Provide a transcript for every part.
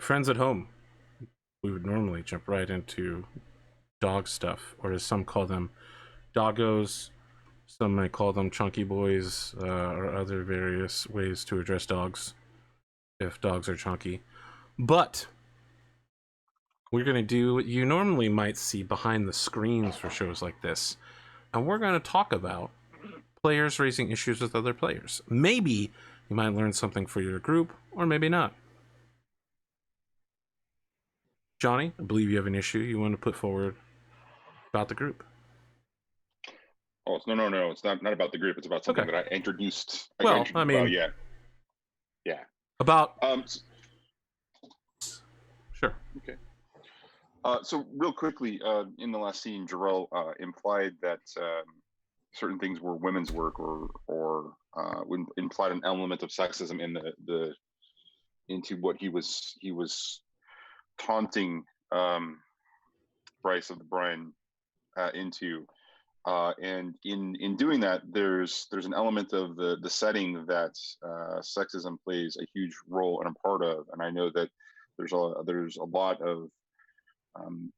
friends at home, we would normally jump right into dog stuff, or as some call them, doggos. Some might call them chunky boys, or other various ways to address dogs if dogs are chunky. But we're going to do what you normally might see behind the screens for shows like this. And we're going to talk about players raising issues with other players. Maybe you might learn something for your group, or maybe not. Johnny, I believe you have an issue you want to put forward about the group. Oh, no. It's not about the group. It's about something that I introduced. Yeah. About... Sure. Okay. So real quickly, in the last scene, Jarrell implied that certain things were women's work, or implied an element of sexism in into what he was taunting Bryce of the Brine into. And in doing that, there's an element of the setting that sexism plays a huge role and a part of. And I know that there's a lot of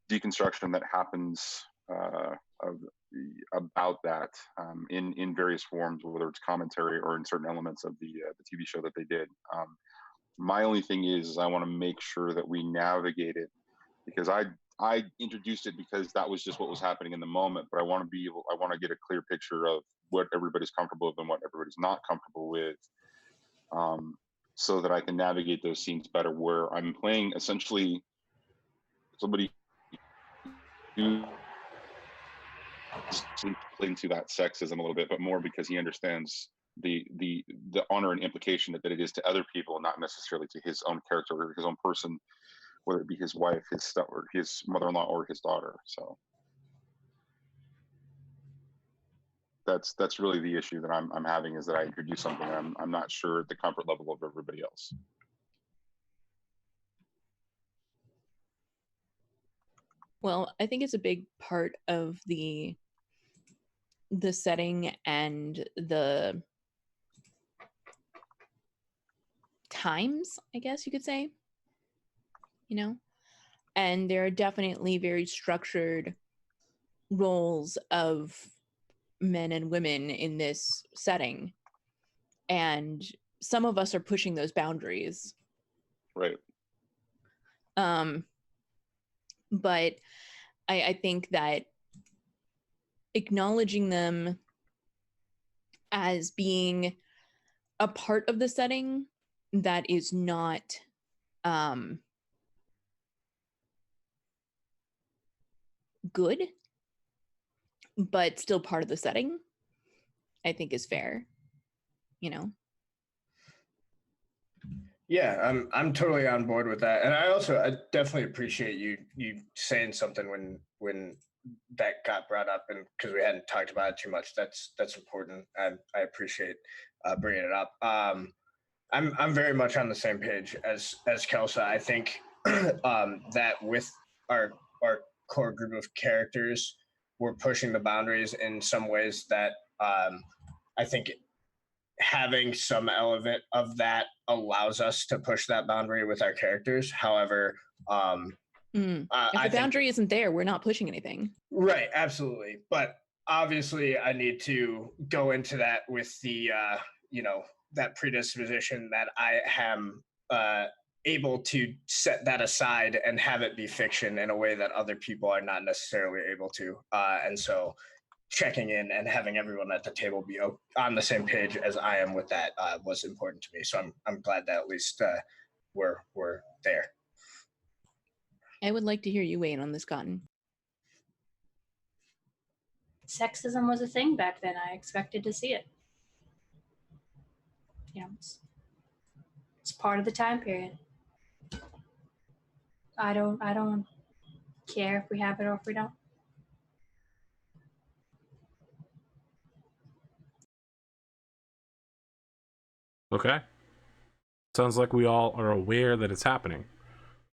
deconstruction that happens about that in various forms, whether it's commentary or in certain elements of the TV show that they did. My only thing is I want to make sure that we navigate it, because I introduced it because that was just what was happening in the moment, but I want to get a clear picture of what everybody's comfortable with and what everybody's not comfortable with, so that I can navigate those scenes better, where I'm playing essentially somebody who playing to that sexism a little bit, but more because he understands the honor and implication that it is to other people, not necessarily to his own character or his own person, whether it be his wife, his mother-in-law, or his daughter. So that's really the issue that I'm having, is that I introduce something and I'm not sure the comfort level of everybody else. Well, I think it's a big part of the setting and the times, I guess you could say, and there are definitely very structured roles of men and women in this setting, and some of us are pushing those boundaries, right? But I think that acknowledging them as being a part of the setting that is not good, but still part of the setting, I think is fair, Yeah, I'm totally on board with that, and I definitely appreciate you saying something when that got brought up, and because we hadn't talked about it too much. That's important, and I appreciate bringing it up. I'm very much on the same page as Kelsa. I think that with our core group of characters, we're pushing the boundaries in some ways that I think having some element of that allows us to push that boundary with our characters. However, if the boundary isn't there, we're not pushing anything. Right, absolutely. But obviously I need to go into that with the, that predisposition that I am able to set that aside and have it be fiction in a way that other people are not necessarily able to. And so checking in and having everyone at the table be on the same page as I am with that was important to me. So I'm glad that at least we're there. I would like to hear you weigh in on this, Cotton. Sexism was a thing back then. I expected to see it. It's part of the time period. I don't care if we have it or if we don't. Okay. Sounds like we all are aware that it's happening,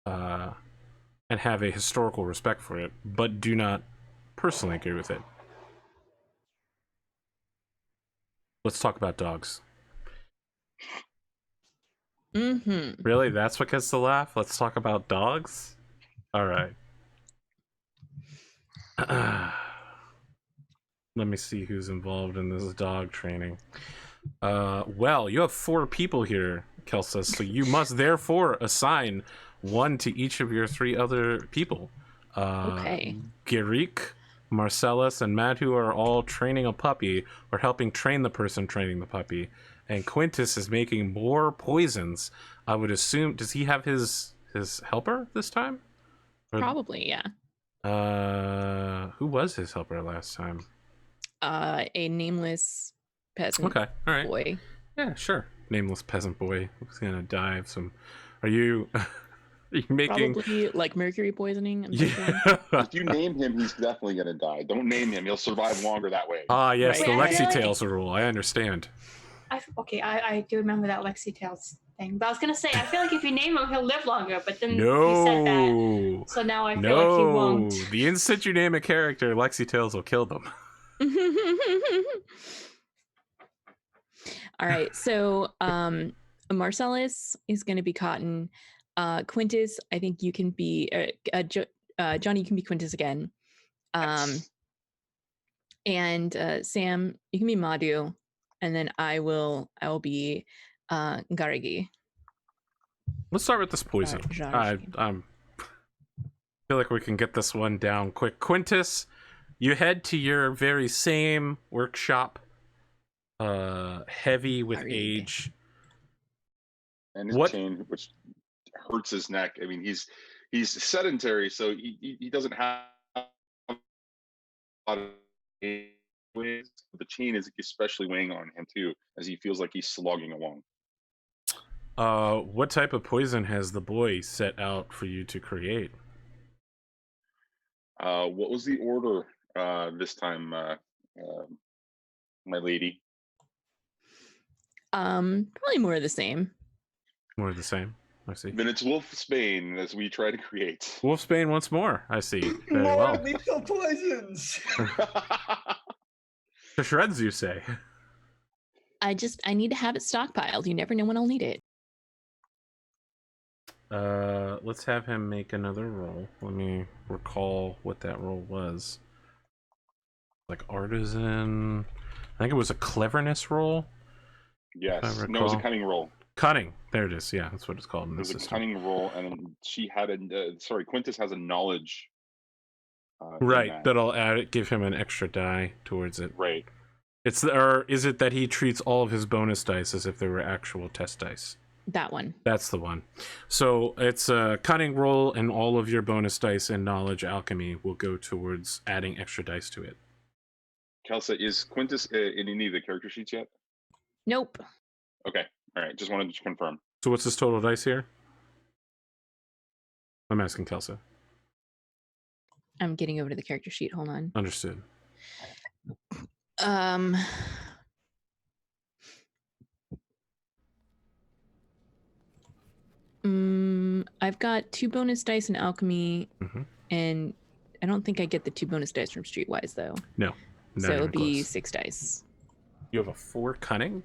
and have a historical respect for it, but do not personally agree with it. Let's talk about dogs. Mm-hmm. Really? That's what gets the laugh? Let's talk about dogs? All right. Let me see who's involved in this dog training. Well, you have 4 people here, Kelsa, so you must therefore assign one to each of your 3 other people. Okay. Girik, Marcellus, and Matt, who are all training a puppy or helping train the person training the puppy. And Quintus is making more poisons. I would assume, does he have his helper this time? Or, Probably, yeah. who was his helper last time? A nameless peasant Okay, all right. boy. Yeah, sure. Nameless peasant boy who's gonna die of some. Are you? Are you making? Probably like mercury poisoning. I'm thinking. Yeah. If you name him, he's definitely going to die. Don't name him; he'll survive longer that way. Ah, yes, Right. the Wait, I feel Lexi like- Tales rule. I understand. I do remember that Lexi Tales thing. But I was gonna say, I feel like if you name him, he'll live longer. But then you said that, No. so now I feel like he No. won't. The instant you name a character, Lexi Tales will kill them. All right. So Marcellus is going to be Cotton. Quintus, I think you can be Johnny. You can be Quintus again. Yes. And Sam, you can be Madhu, and then I will be Garagi. Let's start with this poison. I feel like we can get this one down quick. Quintus, you head to your very same workshop, heavy with Alright. age. And his What- chain, which hurts his neck. I mean, he's sedentary, so he doesn't have a lot of ways. The chain is especially weighing on him too, as he feels like he's slogging along. What type of poison has the boy set out for you to create? What was the order this time, my lady? Probably more of the same. More of the same. I see. Then it's Wolfsbane, as we try to create. Wolfsbane once more. I see. Very More well. lethal poisons. To shreds, you say. I need to have it stockpiled. You never know when I'll need it. Let's have him make another roll. Let me recall what that roll was. Like artisan. I think it was a cleverness roll. Yes. I No, it was a recall. cunning roll. Cunning. There it is. Yeah, that's what it's called in It the was a system. cunning roll, and she had Quintus has a knowledge. In Right. that. That'll add it. Give him an extra die towards it. Right. Or is it that he treats all of his bonus dice as if they were actual test dice? That one. That's the one. So it's a cunning roll, and all of your bonus dice and knowledge alchemy will go towards adding extra dice to it. Kelsa, is Quintus in any of the character sheets yet? Nope. Okay. All right. Just wanted to confirm. So what's his total dice here? I'm asking Kelsa. I'm getting over to the character sheet. Hold on. Understood. I've got 2 bonus dice in alchemy, Mhm. and I don't think I get the 2 bonus dice from Streetwise though. No. Not So it'll even be close. 6 dice. You have a 4 cunning?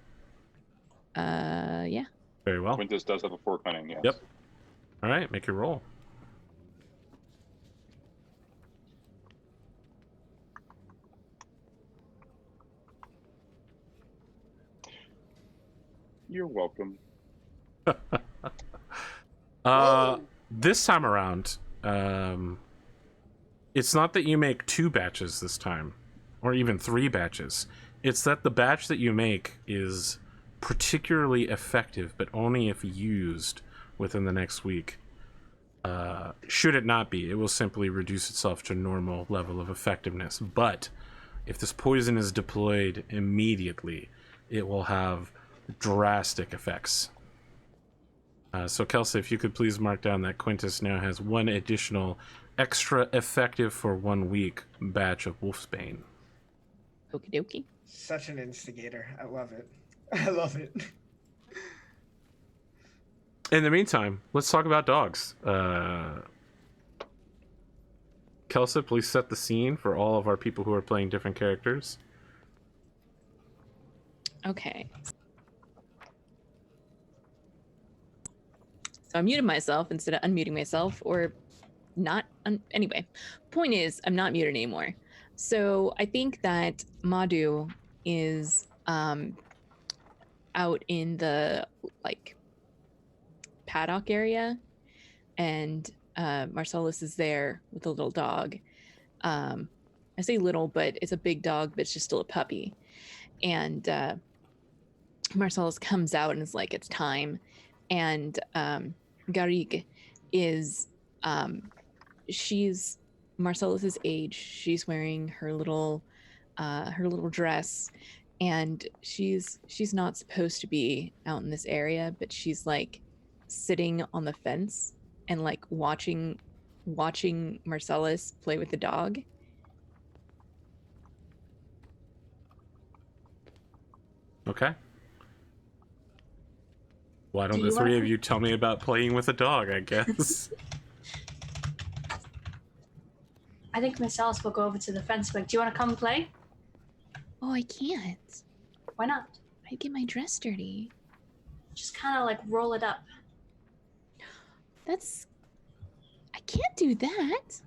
Yeah. Very well. Quintus does have a 4 cunning. Yes. Yep. All right, make your roll. You're welcome. This time around, it's not that you make 2 batches this time, or even 3 batches. It's that the batch that you make is particularly effective, but only if used within the next week. Should it not be, it will simply reduce itself to normal level of effectiveness. But if this poison is deployed immediately, it will have drastic effects. So Kelsa, if you could please mark down that Quintus now has 1 additional extra effective for 1 week batch of Wolfsbane. Okie dokie. Such an instigator. I love it. I love it. In the meantime, let's talk about dogs. Kelsa, please set the scene for all of our people who are playing different characters. Okay. So I muted myself instead of unmuting myself, or not. Anyway, point is, I'm not muted anymore. So I think that Madhu is out in the like paddock area, and Marcellus is there with a little dog. I say little, but it's a big dog, but it's just still a puppy. And Marcellus comes out and is like, it's time. And Garig is, she's Marcellus's age. She's wearing her little dress, and she's not supposed to be out in this area, but she's like sitting on the fence and like watching Marcellus play with the dog. Okay. Why don't Do the you three wanna- of you tell me about playing with a dog, I guess? I think Miss Alice will go over to the fence. Like, do you want to come play? Oh, I can't. Why not? I'd get my dress dirty. Just kind of like roll it up. I can't do that.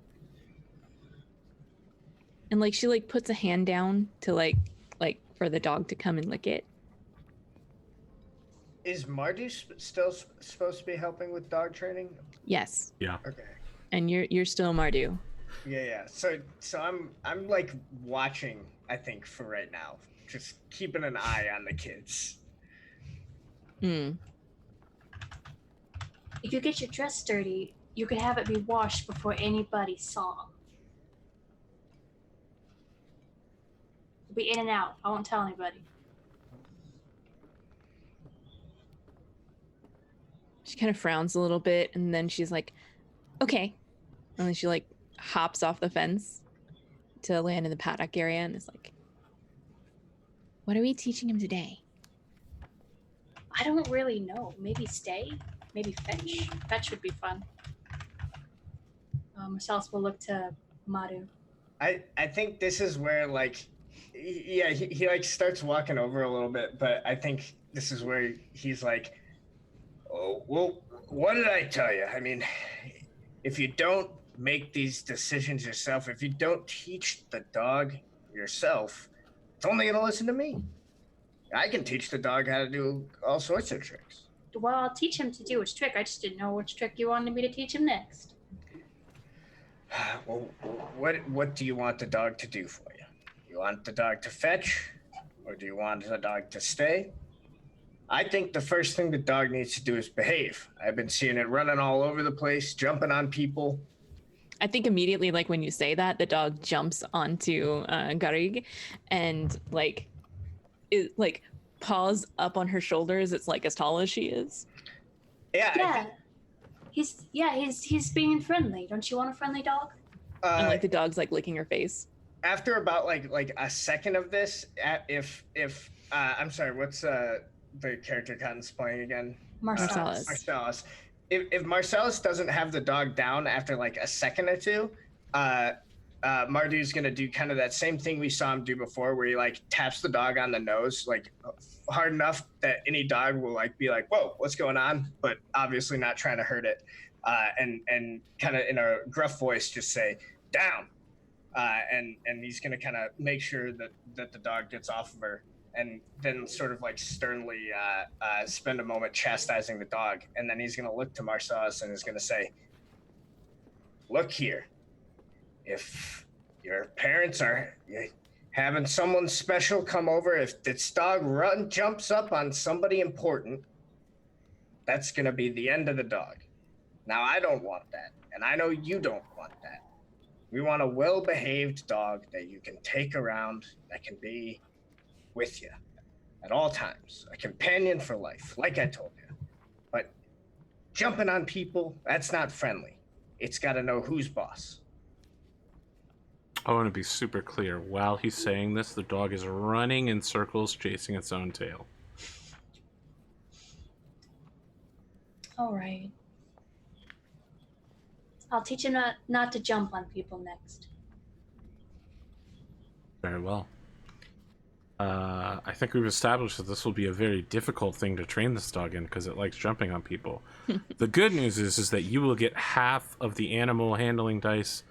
And like she like puts a hand down to like for the dog to come and lick it. Is Mardu still supposed to be helping with dog training? Yes. Yeah. Okay. And you're still Mardu. Yeah. So I'm like watching, I think, for right now. Just keeping an eye on the kids. Hmm. If you get your dress dirty, you could have it be washed before anybody saw. It'll be in and out. I won't tell anybody. She kind of frowns a little bit, and then she's like, okay. And then she like hops off the fence to land in the paddock area and is like, what are we teaching him today? I don't really know. Maybe stay? Maybe fetch? Fetch would be fun. Marcellus will look to Madhu. I think this is where like, he like starts walking over a little bit, but I think this is where he's like, oh, well, what did I tell you? I mean, if you don't make these decisions yourself, if you don't teach the dog yourself, it's only going to listen to me. I can teach the dog how to do all sorts of tricks. Well, I'll teach him to do which trick. I just didn't know which trick you wanted me to teach him next. Well, what do you want the dog to do for you? You want the dog to fetch, or do you want the dog to stay? I think the first thing the dog needs to do is behave. I've been seeing it running all over the place, jumping on people. I think immediately, like when you say that, the dog jumps onto Garig and like it like paws up on her shoulders. It's like as tall as she is. Yeah. He's being friendly. Don't you want a friendly dog? And like the dog's like licking her face. After about like a second of this, if I'm sorry, what's the character Cotton's playing again? Marcellus. Marcellus. If Marcellus doesn't have the dog down after like a second or two, Mardu's gonna do kind of that same thing we saw him do before, where he like taps the dog on the nose, like hard enough that any dog will like be like, "Whoa, what's going on?" But obviously not trying to hurt it, and kind of in a gruff voice just say, "Down," and he's gonna kind of make sure that the dog gets off of her, and then sort of like sternly spend a moment chastising the dog, and then he's gonna look to Marcellus and is gonna say, "Look here. If your parents are having someone special come over, if this dog jumps up on somebody important, that's going to be the end of the dog. Now, I don't want that, and I know you don't want that. We want a well-behaved dog that you can take around, that can be with you at all times, a companion for life, like I told you. But jumping on people, that's not friendly. It's got to know who's boss." I want to be super clear. While he's saying this, the dog is running in circles, chasing its own tail. All right. I'll teach him not to jump on people next. Very well. I think we've established that this will be a very difficult thing to train this dog in because it likes jumping on people. The good news is that you will get half of the animal handling dice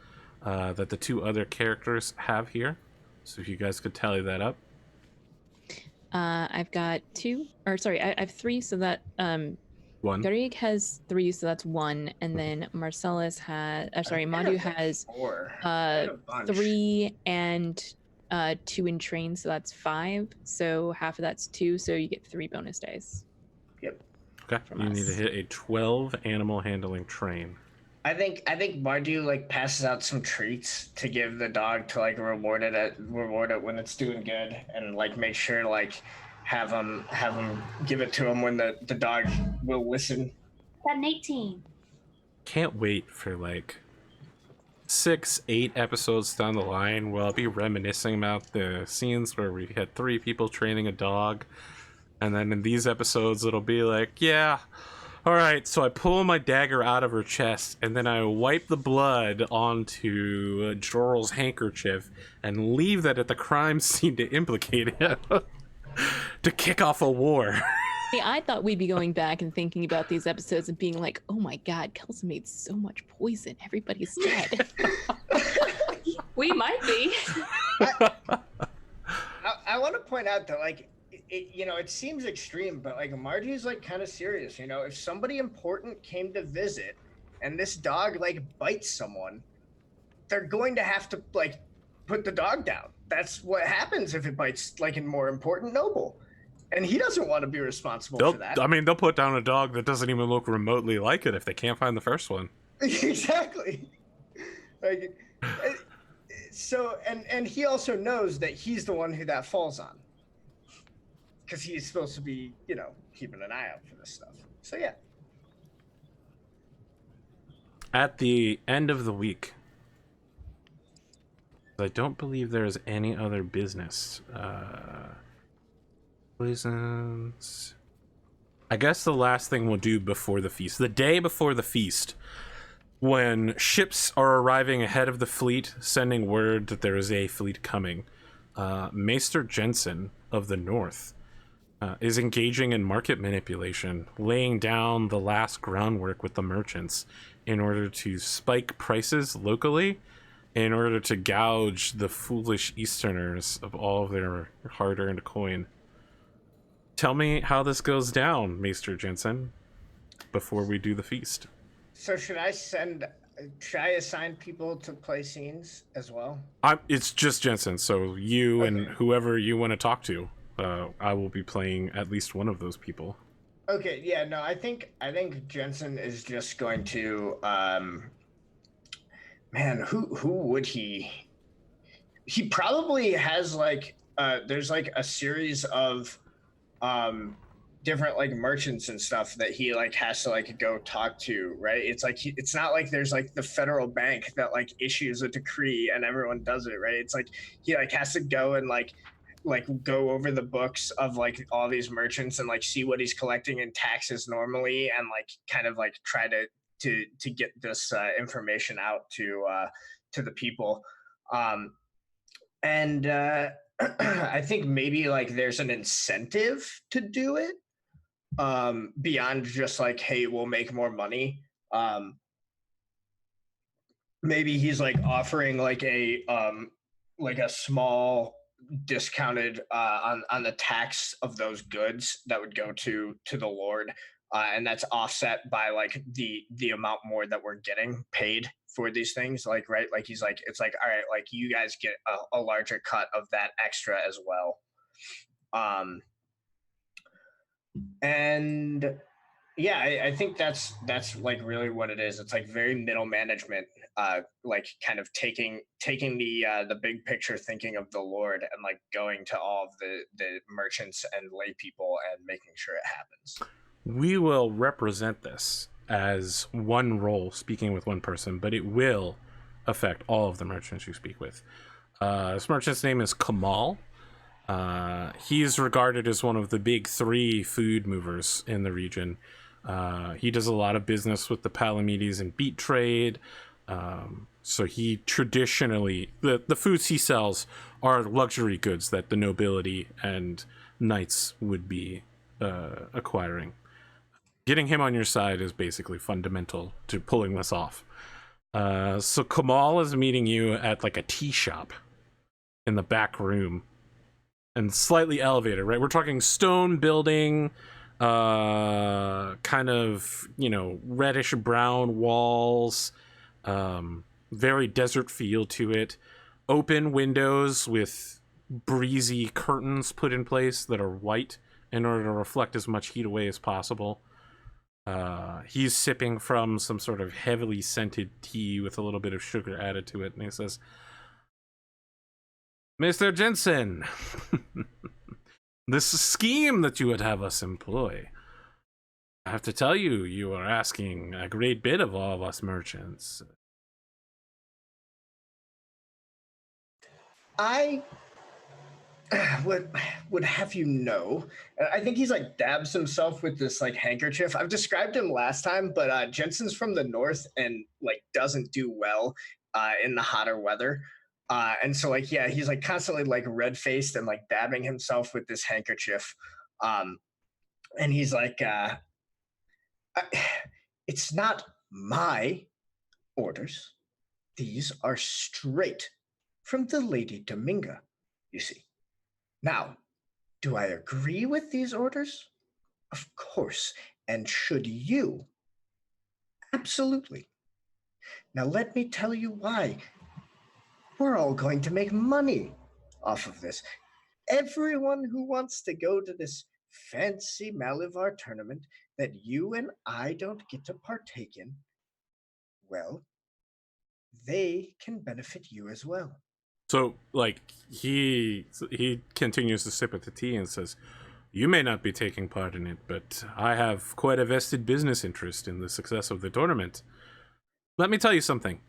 that the 2 other characters have here. So if you guys could tally that up. I've got 2, or sorry, I have 3, so that 1. Garig has 3, so that's 1, and then Marcellus has, Madhu has 4. I had a bunch. 3 and 2 in train, so that's 5. So half of that's 2, so you get 3 bonus dice. Yep. Okay. You need to hit a 12 animal handling train. I think Mardu like passes out some treats to give the dog to like reward it when it's doing good, and like make sure to like have him give it to him when the dog will listen. Got an 18. Can't wait for like 6-8 episodes down the line where I'll be reminiscing about the scenes where we had 3 people training a dog, and then in these episodes it'll be like, yeah, all right, so I pull my dagger out of her chest, and then I wipe the blood onto Joral's handkerchief and leave that at the crime scene to implicate him to kick off a war. Hey, I thought we'd be going back and thinking about these episodes and being like, oh my god, Kelsa made so much poison, everybody's dead. We might be. I want to point out that like it seems extreme, but like Margie's like kind of serious. If somebody important came to visit and this dog like bites someone, they're going to have to like put the dog down. That's what happens if it bites like a more important noble, and he doesn't want to be responsible for that. I mean, they'll put down a dog that doesn't even look remotely like it if they can't find the first one. Exactly. Like, so and he also knows that he's the one who that falls on, because he's supposed to be, keeping an eye out for this stuff. So yeah. At the end of the week, I don't believe there is any other business. Poisons. I guess the last thing we'll do before the feast, the day before the feast, when ships are arriving ahead of the fleet, sending word that there is a fleet coming, Maester Jensen of the North is engaging in market manipulation, laying down the last groundwork with the merchants in order to spike prices locally, in order to gouge the foolish Easterners of all of their hard-earned coin. Tell me how this goes down, Maester Jensen, before we do the feast. So should I assign people to play scenes as well? It's just Jensen, so you and whoever you want to talk to. I will be playing at least one of those people. Okay, yeah, no, I think Jensen is just going to man, who would he probably has like there's like a series of different like merchants and stuff that he like has to like go talk to, right? It's like it's not like there's like the federal bank that like issues a decree and everyone does it, right? It's like he like has to go and like go over the books of like all these merchants and like see what he's collecting in taxes normally, and like kind of like try to get this information out to the people. And I think maybe like there's an incentive to do it beyond just like, hey, we'll make more money. Maybe he's like offering like a small discounted on the tax of those goods that would go to the Lord, and that's offset by like the amount more that we're getting paid for these things, like, right? Like he's like, it's like, all right, like you guys get a larger cut of that extra as well. And yeah, I think that's like really what it is. It's like very middle management, like kind of taking the big picture thinking of the Lord and like going to all of the merchants and lay people and making sure it happens. We will represent this as one role, speaking with one person, but it will affect all of the merchants you speak with. This merchant's name is Kamal. He is regarded as one of the big 3 food movers in the region. He does a lot of business with the Palamedes and beet trade. So he traditionally, the foods he sells are luxury goods that the nobility and knights would be acquiring. Getting him on your side is basically fundamental to pulling this off. So Kamal is meeting you at like a tea shop in the back room and slightly elevated, right? We're talking stone building, kind of, reddish brown walls, very desert feel to it. Open windows with breezy curtains put in place that are white in order to reflect as much heat away as possible. He's sipping from some sort of heavily scented tea with a little bit of sugar added to it, and he says, Mr. Jensen, this scheme that you would have us employ, I have to tell you, you are asking a great bit of all of us merchants. I would have you know, and I think he's like dabs himself with this like handkerchief. I've described him last time, but Jensen's from the north and like doesn't do well in the hotter weather. And so like, yeah, he's like constantly like red faced and like dabbing himself with this handkerchief. And he's like, it's not my orders. These are straight from the Lady Dominga, you see. Now, do I agree with these orders? Of course. And should you? Absolutely. Now, let me tell you why. We're all going to make money off of this. Everyone who wants to go to this fancy Malivar tournament that you and I don't get to partake in, well, they can benefit you as well. So, like, he continues to sip at the tea and says, you may not be taking part in it, but I have quite a vested business interest in the success of the tournament. Let me tell you something.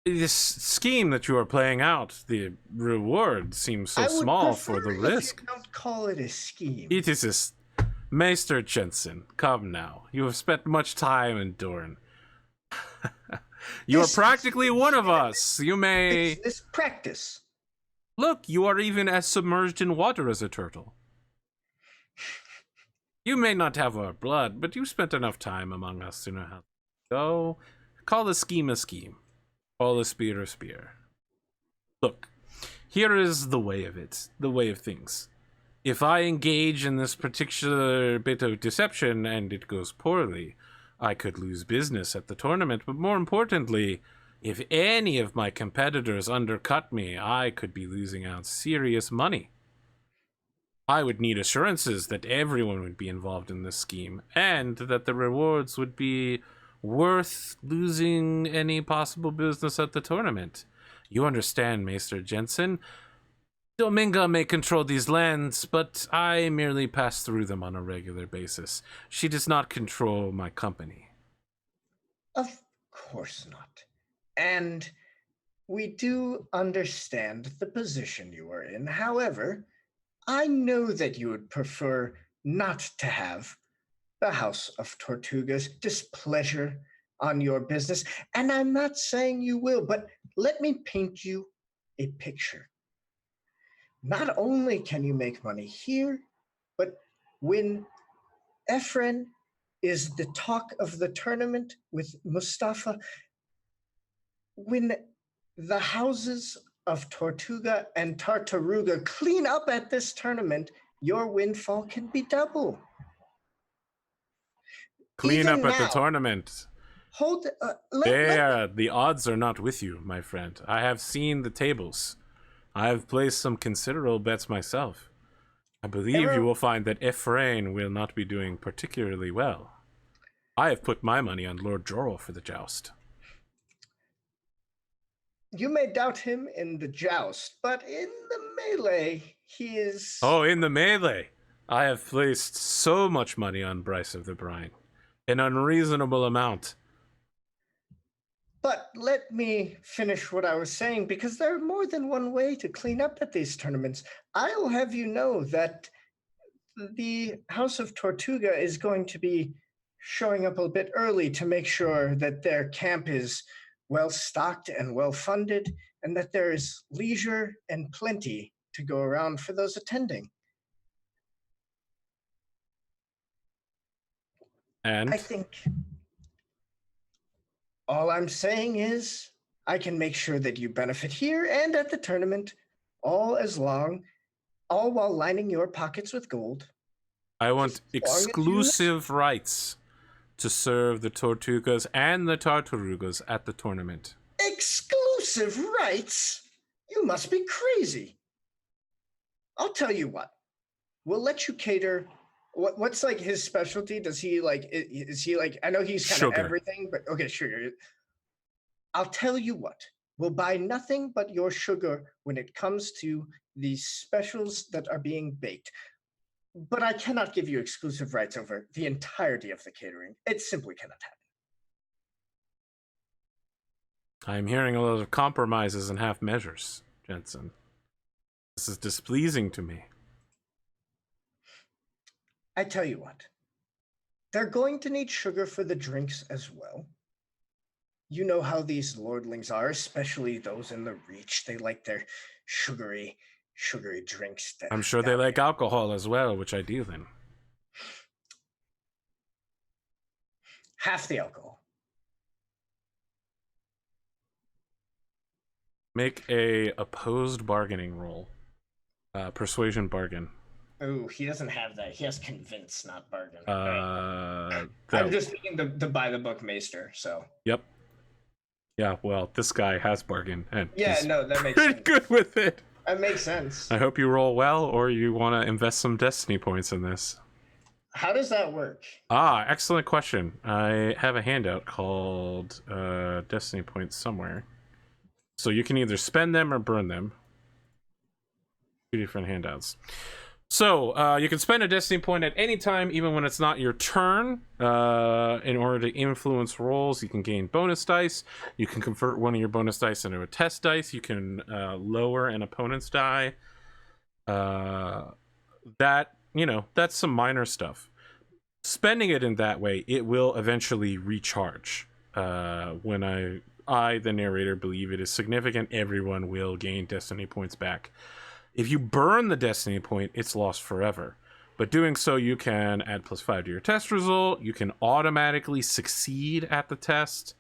This scheme that you are playing out, the reward seems so small for the risk. You don't call it a scheme. It is a... Meister Jensen, come now. You have spent much time in Dorn. You are practically one of us. You may... Business practice. Look, you are even as submerged in water as a turtle. You may not have our blood, but you spent enough time among us to know how to go. Call a scheme a scheme. Call a spear a spear. Look, here is the way of it, the way of things. If I engage in this particular bit of deception and it goes poorly, I could lose business at the tournament, but more importantly, if any of my competitors undercut me, I could be losing out serious money. I would need assurances that everyone would be involved in this scheme, and that the rewards would be worth losing any possible business at the tournament. You understand, Meister Jensen? Dominga may control these lands, but I merely pass through them on a regular basis. She does not control my company. Of course not. And we do understand the position you are in. However, I know that you would prefer not to have the House of Tortuga's displeasure on your business, and I'm not saying you will, but let me paint you a picture. Not only can you make money here, but when Efren is the talk of the tournament with Mustafa, when the houses of Tortuga and Tartaruga clean up at this tournament, your windfall can be double. Clean up at the tournament. Hold. The odds are not with you, my friend. I have seen the tables. I have placed some considerable bets myself. I believe you will find that Ephraim will not be doing particularly well. I have put my money on Lord Jorrel for the joust. You may doubt him in the joust, but in the melee, he is... Oh, in the melee! I have placed so much money on Bryce of the Brine. An unreasonable amount. But let me finish what I was saying, because there are more than one way to clean up at these tournaments. I'll have you know that the House of Tortuga is going to be showing up a bit early to make sure that their camp is well stocked and well funded, and that there is leisure and plenty to go around for those attending. And I think all I'm saying is I can make sure that you benefit here and at the tournament, all while lining your pockets with gold. I want Just as long as you- exclusive rights to serve the Tortugas and the Tartarugas at the tournament. Exclusive rights? You must be crazy. I'll tell you what. We'll let you cater. What's like his specialty? Does he like? Is he like? I know he's kind of Sugar. everything, but okay, sugar. I'll tell you what. We'll buy nothing but your sugar when it comes to these specials that are being baked. But I cannot give you exclusive rights over the entirety of the catering. It simply cannot happen. I'm hearing a lot of compromises and half measures, Jensen. This is displeasing to me. I tell you what. They're going to need sugar for the drinks as well. You know how these lordlings are, especially those in the Reach. They like their sugary drinks. I'm sure they like alcohol as well, which I deal in. Half the alcohol. Make a opposed bargaining roll. Persuasion bargain. Oh, he doesn't have that. He has convince, not bargain. That- I'm just thinking the by the book maester. So Yep. Yeah, well, this guy has bargain, and yeah, he's no, that makes pretty sense. good with it. That makes sense. I hope you roll well, or you want to invest some destiny points in this. How does that work? Ah, excellent question. I have a handout called Destiny Points somewhere. So you can either spend them or burn them. Two different handouts. So you can spend a Destiny Point at any time, even when it's not your turn. In order to influence rolls, you can gain bonus dice. You can convert one of your bonus dice into a test dice. You can lower an opponent's die. That's some minor stuff. Spending it in that way, it will eventually recharge. When I, the narrator, believe it is significant, everyone will gain Destiny points back. If you burn the Destiny point, it's lost forever. But doing so, you can add +5 to your test result. You can automatically succeed at the test.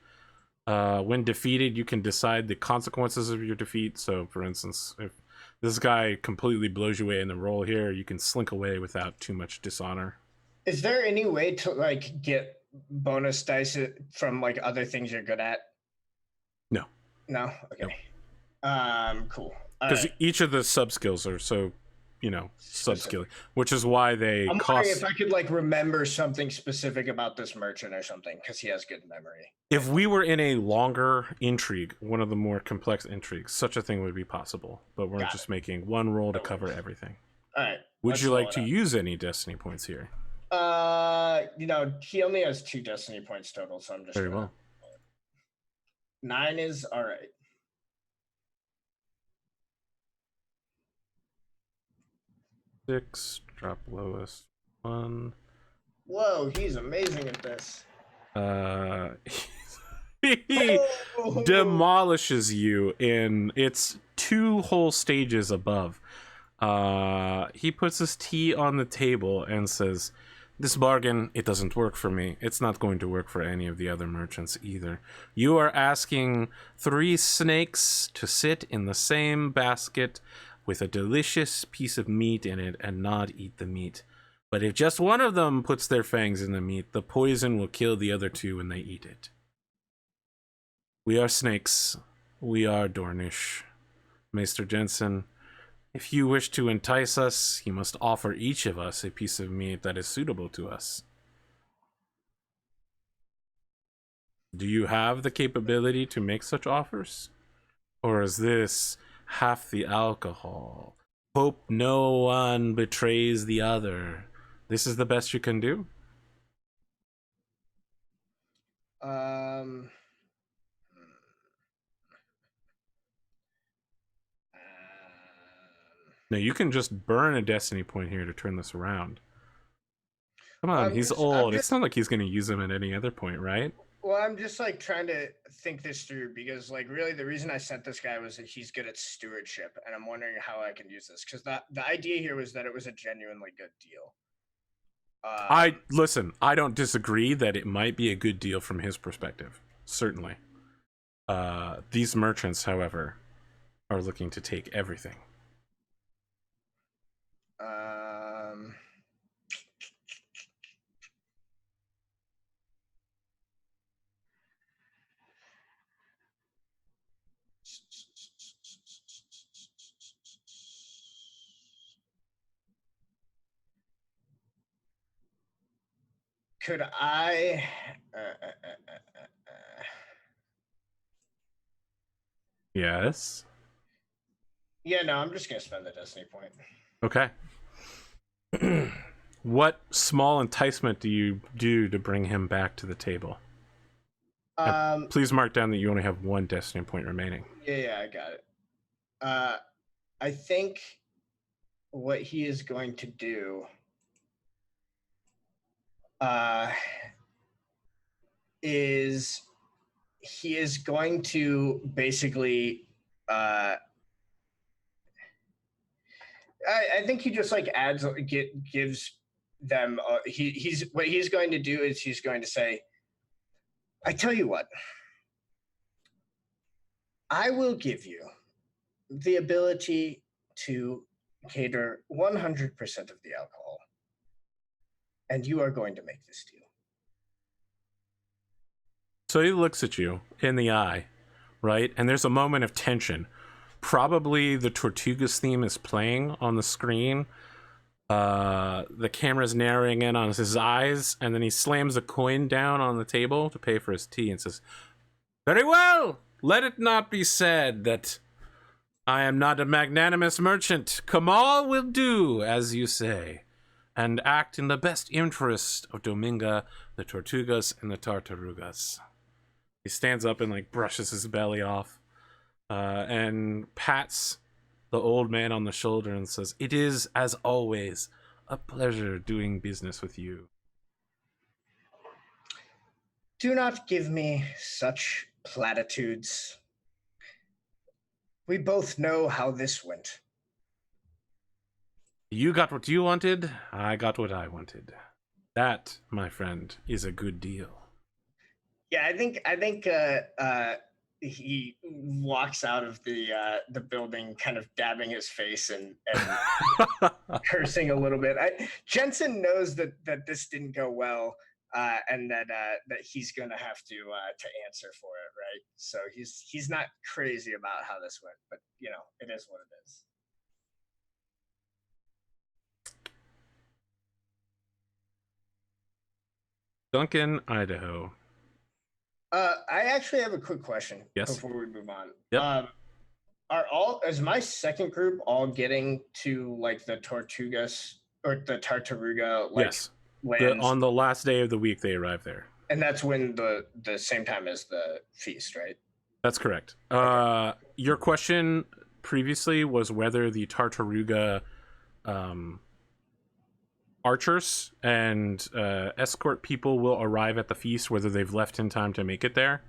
When defeated, you can decide the consequences of your defeat. So, for instance, if this guy completely blows you away in the roll here, you can slink away without too much dishonor. Is there any way to like get bonus dice from like other things you're good at? No. No? Okay. Cool. Because each of the sub skills are so, sub skilling, which is why they I'm cost. wondering if I could like remember something specific about this merchant or something, because he has good memory. If we were in a longer intrigue, one of the more complex intrigues, such a thing would be possible. But we're just making one roll to cover everything. All right. Would you like to use any Destiny points here? He only has 2 Destiny points total, so I'm just Very well. 9 is all right. Six, drop lowest 1. Whoa, he's amazing at this. He Oh! demolishes you in its 2 whole stages above. He puts his tea on the table and says, "This bargain, it doesn't work for me. It's not going to work for any of the other merchants either. You are asking 3 snakes to sit in the same basket with a delicious piece of meat in it and not eat the meat. But if just one of them puts their fangs in the meat, the poison will kill the other 2 when they eat it. We are snakes. We are Dornish. Maester Jensen, if you wish to entice us, you must offer each of us a piece of meat that is suitable to us. Do you have the capability to make such offers? Or is this half the alcohol? Hope no one betrays the other. This is the best you can do?" No, you can just burn a Destiny point here to turn this around. Come on, he's old. It's not like he's going to use them at any other point, right? Well, I'm just like trying to think this through because like really the reason I sent this guy was that he's good at stewardship, and I'm wondering how I can use this because the idea here was that it was a genuinely good deal. Listen, I don't disagree that it might be a good deal from his perspective. Certainly. These merchants, however, are looking to take everything. Could I? Yes. Yeah, no, I'm just gonna spend the destiny point. Okay. What small enticement do you do to bring him back to the table? Please mark down that you only have one destiny point remaining. Yeah, I got it. I think what he is going to do is he is going to basically I think he just like gives them he's what he's going to do is he's going to say, I tell you what, I will give you the ability to cater 100% of the alcohol, and you are going to make this deal. So he looks at you in the eye, right? And there's a moment of tension. Probably the Tortugas theme is playing on the screen. The camera's narrowing in on his eyes, and then he slams a coin down on the table to pay for his tea and says, very well, let it not be said that I am not a magnanimous merchant. Kamal will do as you say, and act in the best interest of Dominga, the Tortugas, and the Tartarugas. He stands up and like brushes his belly off and pats the old man on the shoulder and says, it is, as always, a pleasure doing business with you. Do not give me such platitudes. We both know how this went. You got what you wanted, I got what I wanted. That, my friend, is a good deal. Yeah, I think he walks out of the building, kind of dabbing his face and cursing a little bit. Jensen knows that this didn't go well, and that he's gonna have to answer for it, right? So he's not crazy about how this went, but you know, it is what it is. Duncan, Idaho. I actually have a quick question. Yes. Before we move on. Yep. Is my second group all getting to like the Tortugas or the Tartaruga? Like, yes. Lands? On the last day of the week, they arrive there. And that's when the same time as the feast, right? That's correct. Okay. Your question previously was whether the Tartaruga archers and escort people will arrive at the feast, whether they've left in time to make it there.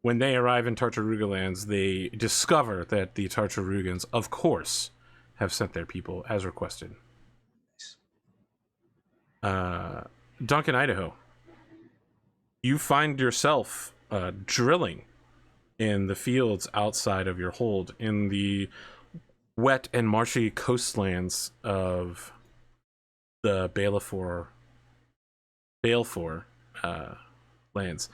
When they arrive in Tartaruga lands, they discover that the Tartarugans, of course, have sent their people as requested. Duncan, Idaho. You find yourself drilling in the fields outside of your hold in the wet and marshy coastlands of the Balfour lands.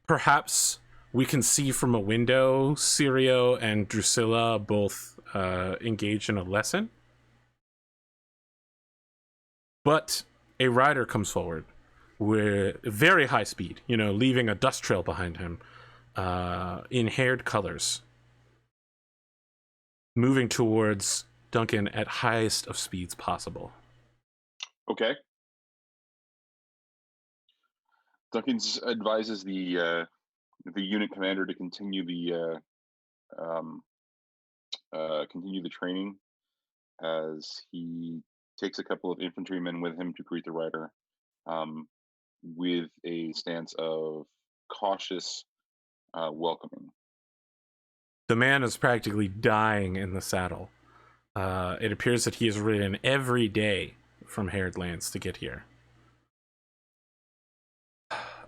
Perhaps we can see from a window Sirio and Drusilla both engage in a lesson. But a rider comes forward with very high speed, leaving a dust trail behind him, in haired colors, moving towards Duncan at highest of speeds possible. Okay. Duncan advises the unit commander to continue the training, as he takes a couple of infantrymen with him to greet the rider, with a stance of cautious welcoming. The man is practically dying in the saddle. It appears that he has ridden every day from Haired Lands to get here.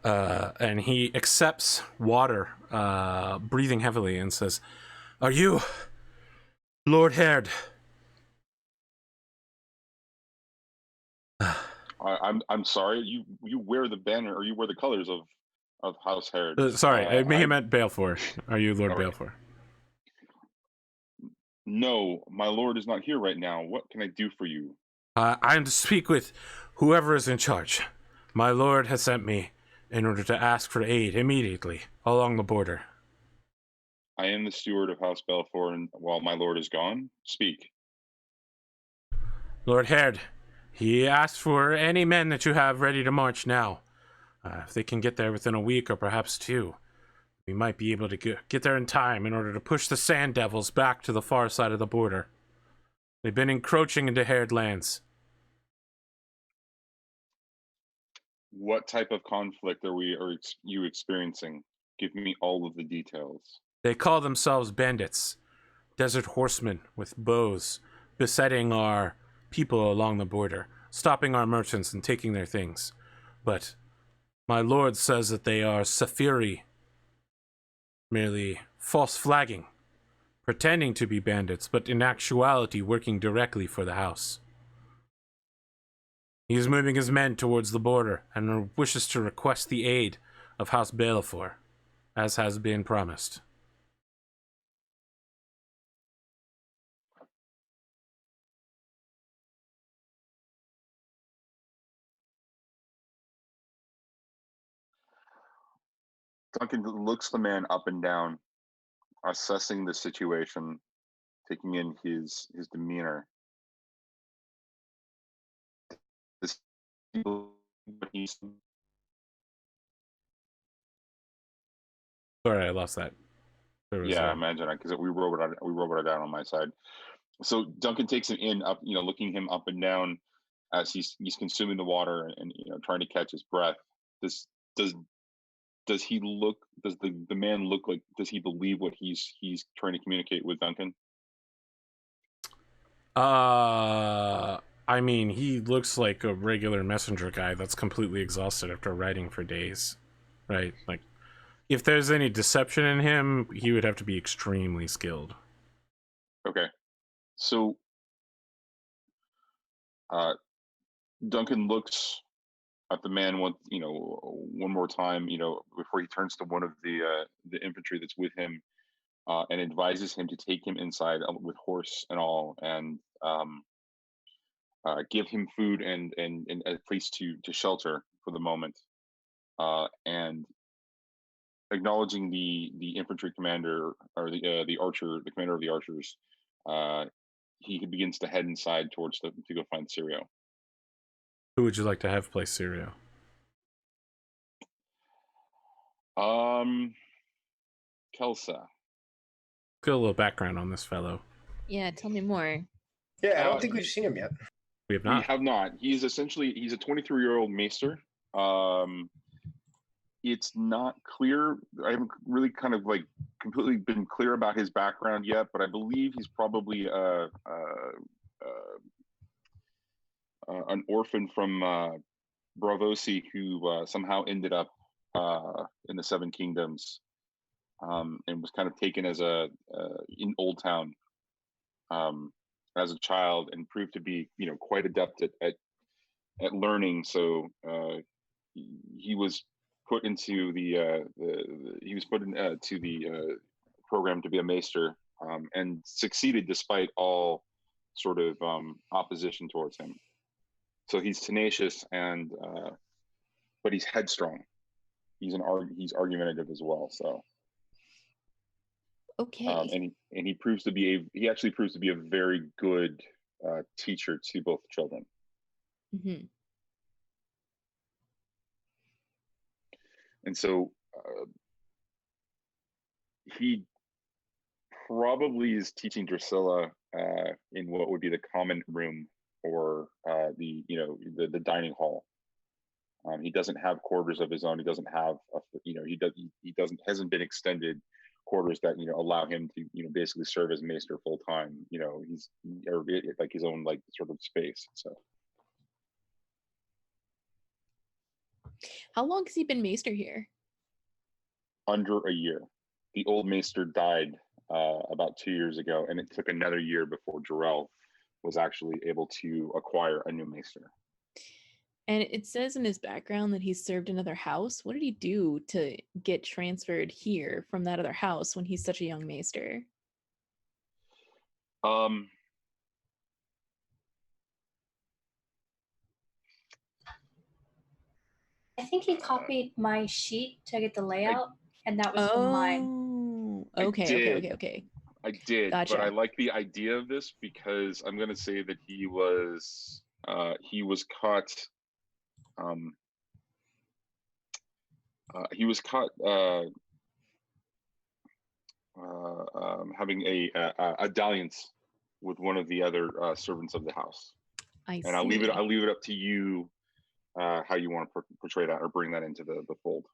And he accepts water, breathing heavily, and says, "Are you Lord Haired?" I'm sorry. You wear the banner, or you wear the colors of House Haired. Sorry, I may have meant Balfour. Are you Lord All right. Balfour? No, my lord is not here right now. What can I do for you? I am to speak with whoever is in charge. My lord has sent me in order to ask for aid immediately along the border. I am the steward of House Balfour, and while my lord is gone, speak. Lord Haired, he asked for any men that you have ready to march now. If they can get there within a week or perhaps 2, we might be able to get there in time in order to push the Sand Devils back to the far side of the border. They've been encroaching into Haired Lands. What type of conflict are you experiencing? Give me all of the details. They call themselves bandits, desert horsemen with bows, besetting our people along the border, stopping our merchants and taking their things. But my lord says that they are Safiri, merely false flagging, pretending to be bandits, but in actuality working directly for the house. He is moving his men towards the border and wishes to request the aid of House Balfour, as has been promised. Duncan looks the man up and down, assessing the situation, taking in his demeanor. This Sorry, I lost that. Yeah, I imagine because we wrote it down on my side. So Duncan takes him in, up, looking him up and down as he's consuming the water and trying to catch his breath. Does he look? Does the man look like? Does he believe what he's trying to communicate with Duncan? I mean, he looks like a regular messenger guy that's completely exhausted after riding for days, right? Like, if there's any deception in him, he would have to be extremely skilled. Okay, so Duncan looks at the man one more time, before he turns to one of the infantry that's with him, and advises him to take him inside with horse and all, and give him food and a place to shelter for the moment, and acknowledging the infantry commander, or the archer, the commander of the archers. He begins to head inside to go find Sirio. Who would you like to have play Sirio? Kelsa. Get a little background on this fellow. Yeah, tell me more. Yeah, I don't think we've seen him yet. We have We not. have not. He's a 23-year-old maester. It's not clear. I haven't really kind of like completely been clear about his background yet, but I believe he's probably an orphan from Bravosi who somehow ended up in the Seven Kingdoms, and was kind of taken as in Old Town as a child, and proved to be quite adept at learning. So he was put into the program to be a maester, and succeeded despite all sort of opposition towards him. So he's tenacious and but he's headstrong. He's argumentative as well. So Okay. and he actually proves to be a very good teacher to both children. Mm-hmm. And so he probably is teaching Drusilla in what would be the common room, or the dining hall. He doesn't have quarters of his own. He doesn't have, hasn't been extended quarters that allow him to basically serve as maester full time. He's like his own like sort of space. So. How long has he been maester here? Under a year. The old maester died about 2 years ago, and it took another year before Jarrell was actually able to acquire a new maester. And it says in his background that he served another house. What did he do to get transferred here from that other house when he's such a young maester? I think he copied my sheet to get the layout, and that was from mine. Okay. I did, Gotcha. but I like the idea of this because I'm going to say that he was caught. He was caught having a dalliance with one of the other servants of the house. I see. I'll leave it up to you how you want to portray that or bring that into the fold.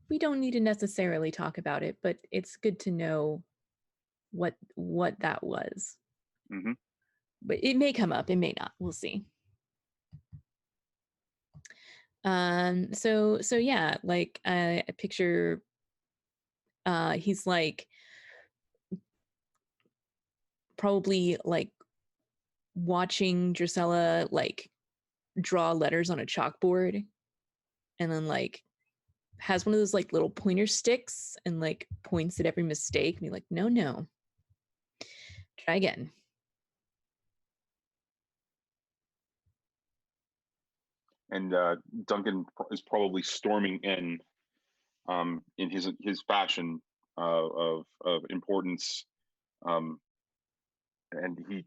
We don't need to necessarily talk about it, but it's good to know what that was. Mm-hmm. But it may come up, it may not. We'll see. So yeah, like I picture he's like probably like watching Drusilla like draw letters on a chalkboard, and then like has one of those like little pointer sticks and like points at every mistake and be like, no, try again. And Duncan is probably storming in his fashion of importance, and he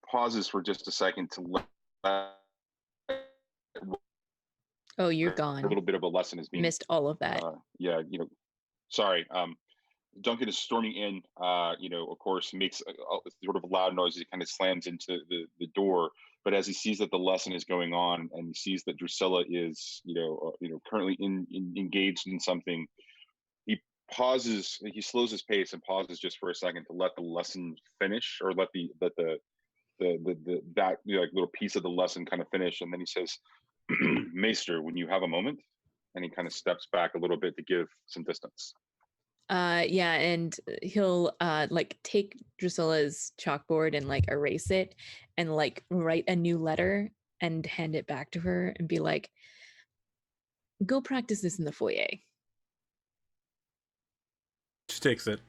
pauses for just a second to let Oh, you're gone. a little bit of a lesson is being missed all of that. Sorry. Duncan is storming in, of course, makes a sort of a loud noise. He kind of slams into the door. But as he sees that the lesson is going on, and he sees that Drusilla is, currently engaged in something, he pauses. He slows his pace and pauses just for a second to let the lesson finish, or let that little piece of the lesson kind of finish, and then he says, "Maester, when you have a moment," and he kind of steps back a little bit to give some distance. Yeah, and he'll like take Drusilla's chalkboard and like erase it and like write a new letter and hand it back to her and be like, go practice this in the foyer. She takes it.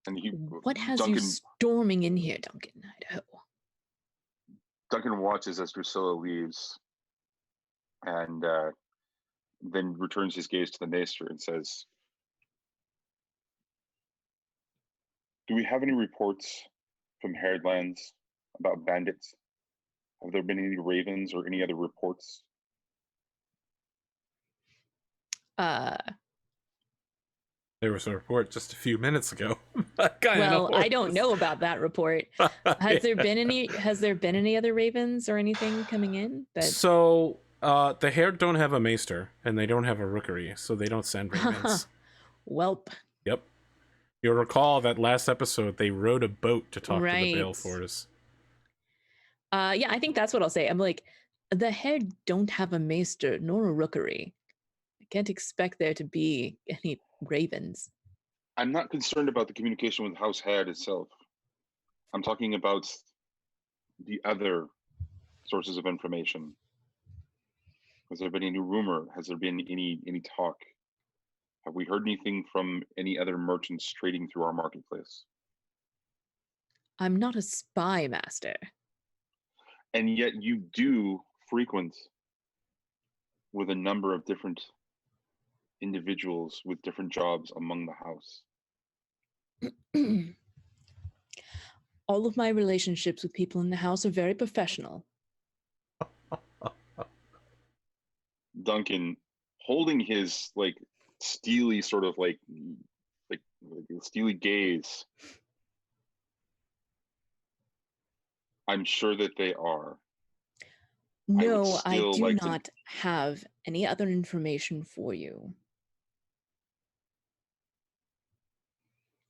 And what has Duncan, you storming in here, Duncan, Idaho? Duncan watches as Drusilla leaves, and then returns his gaze to the maester and says, "Do we have any reports from Hairdlands about bandits? Have there been any ravens or any other reports?" There was a report just a few minutes ago. Well, I don't know about that report. Has there been any other ravens or anything coming in? So the Haired don't have a maester, and they don't have a rookery, so they don't send ravens. Welp. Yep. You'll recall that last episode they rowed a boat to talk to the Balefors. Yeah, I think that's what I'll say. I'm like, the Haired don't have a maester nor a rookery. I can't expect there to be any ravens. I'm not concerned about the communication with House Haired itself. I'm talking about the other sources of information. Has there been any rumor? Has there been any talk? Have we heard anything from any other merchants trading through our marketplace? I'm not a spy, master. And yet you do frequent with a number of different individuals with different jobs among the house. All of my relationships with people in the house are very professional. Duncan, holding his like steely sort of like steely gaze, I'm sure that they are. No, I still do like to- not have any other information for you.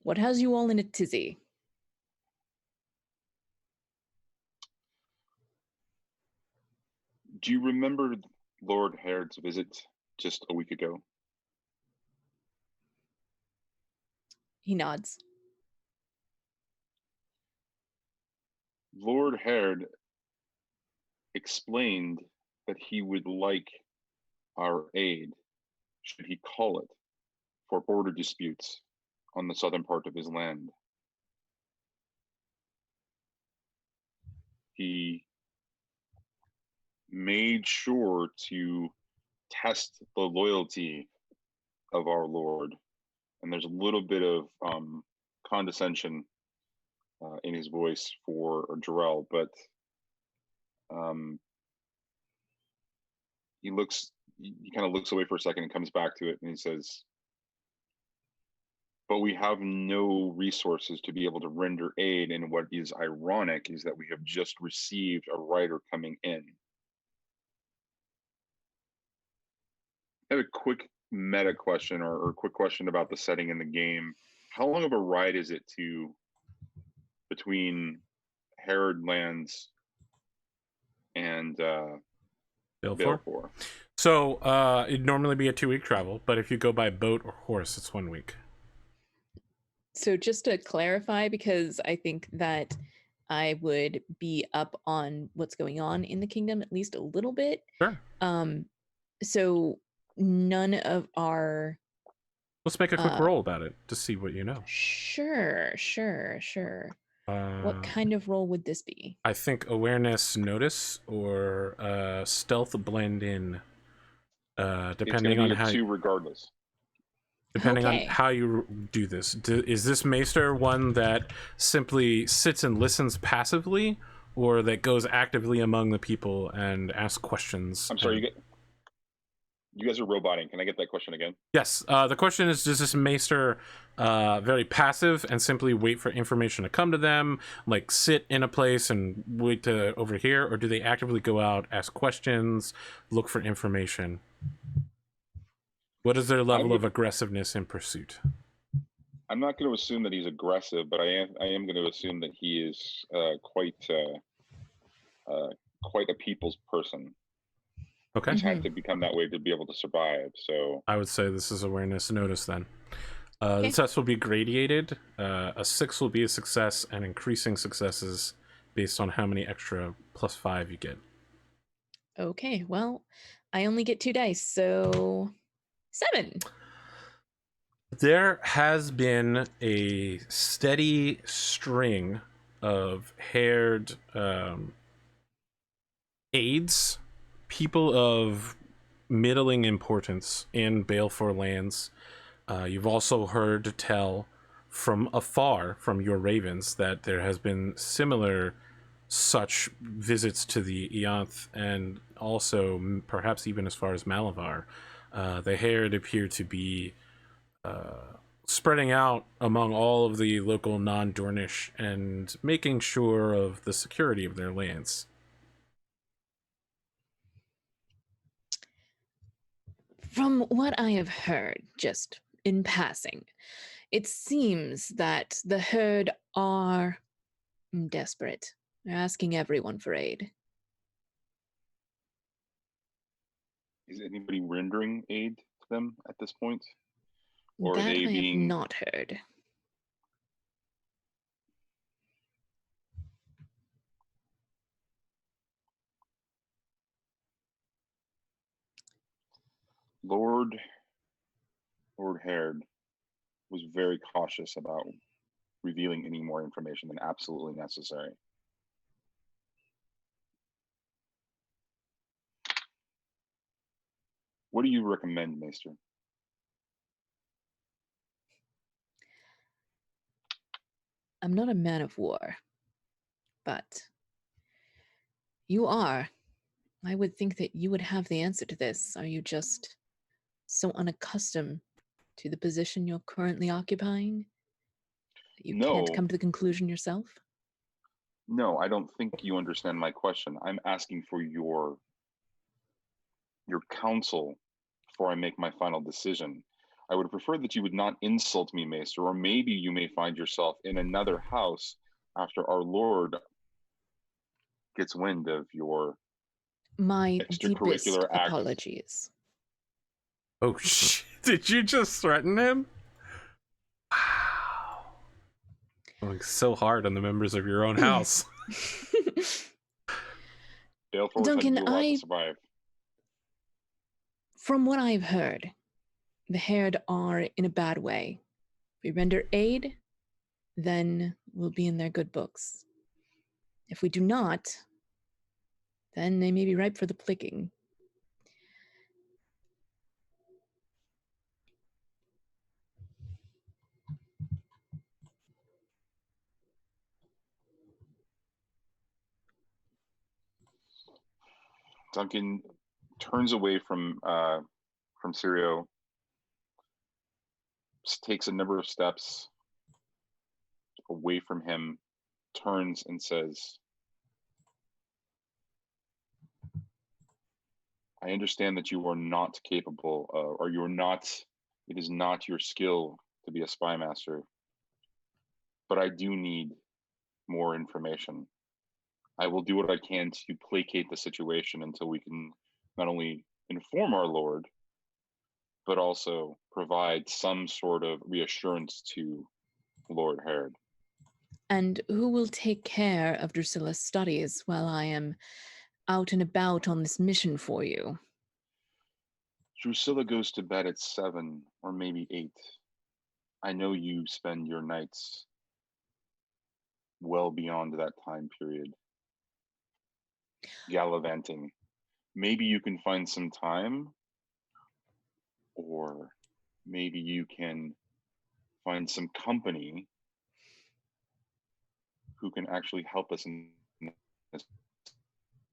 What has you all in a tizzy? Do you remember Lord Haird's visit just a week ago? He nods. Lord Haird explained that he would like our aid, should he call it, for border disputes on the southern part of his land. He made sure to test the loyalty of our Lord. And there's a little bit of condescension in his voice for Jarrell, but he kind of looks away for a second and comes back to it, and he says, but we have no resources to be able to render aid, and what is ironic is that we have just received a writer coming in. I have a quick meta question or a quick question about the setting in the game. How long of a ride is it between Herod Lands and Balfour? So it'd normally be a 2-week travel, but if you go by boat or horse, it's 1 week. So just to clarify, because I think that I would be up on what's going on in the kingdom at least a little bit. Sure. So none of our... Let's make a quick roll about it to see what you know. Sure. What kind of roll would this be? I think awareness notice or stealth blend in, depending on how. Regardless. Depending on how you do this. Is this Maester one that simply sits and listens passively, or that goes actively among the people and asks questions? I'm sorry, you guys are roboting. Can I get that question again? Yes. The question is, does this Maester very passive and simply wait for information to come to them, like sit in a place and wait to overhear, or do they actively go out, ask questions, look for information? What is their level of aggressiveness in pursuit? I'm not going to assume that he's aggressive, but I am going to assume that he is quite a people's person. Okay. He's had to become that way to be able to survive. So I would say this is awareness notice then. The test will be gradated. A 6 will be a success, and increasing successes based on how many extra +5 you get. Okay, well, I only get 2 dice, so 7. There has been a steady string of haired aides, people of middling importance in Balfour lands. You've also heard tell from afar from your ravens that there has been similar such visits to the Eonth, and also perhaps even as far as Malavar. The haired appear to be spreading out among all of the local non-Dornish and making sure of the security of their lands. From what I have heard, just in passing, it seems that the herd are desperate. They're asking everyone for aid. is anybody rendering aid to them at this point? Or that are they I have being... not heard. Lord Haird was very cautious about revealing any more information than absolutely necessary. What do you recommend, Maester? I'm not a man of war, but you are. I would think that you would have the answer to this. Are you just so unaccustomed to the position you're currently occupying that you can't come to the conclusion yourself? No, I don't think you understand my question. I'm asking for your counsel before I make my final decision. I would prefer that you would not insult me, Maester, or maybe you may find yourself in another house after our Lord gets wind of your My deepest extracurricular acts. apologies. Oh shit! Did you just threaten him? Wow. Going so hard on the members of your own house. Baleful said Duncan, you were allowed to survive. From what I've heard, the Herd are in a bad way. If we render aid, then we'll be in their good books. If we do not, then they may be ripe for the picking. Duncan turns away from Sirio, takes a number of steps away from him, turns and says, I understand that you are not capable or you're not, it is not your skill to be a spy master, but I do need more information. I will do what I can to placate the situation until we can not only inform our Lord, but also provide some sort of reassurance to Lord Herod. And who will take care of Drusilla's studies while I am out and about on this mission for you? Drusilla goes to bed at 7 or maybe 8. I know you spend your nights well beyond that time period gallivanting. Maybe you can find some time, or maybe you can find some company who can actually help us in this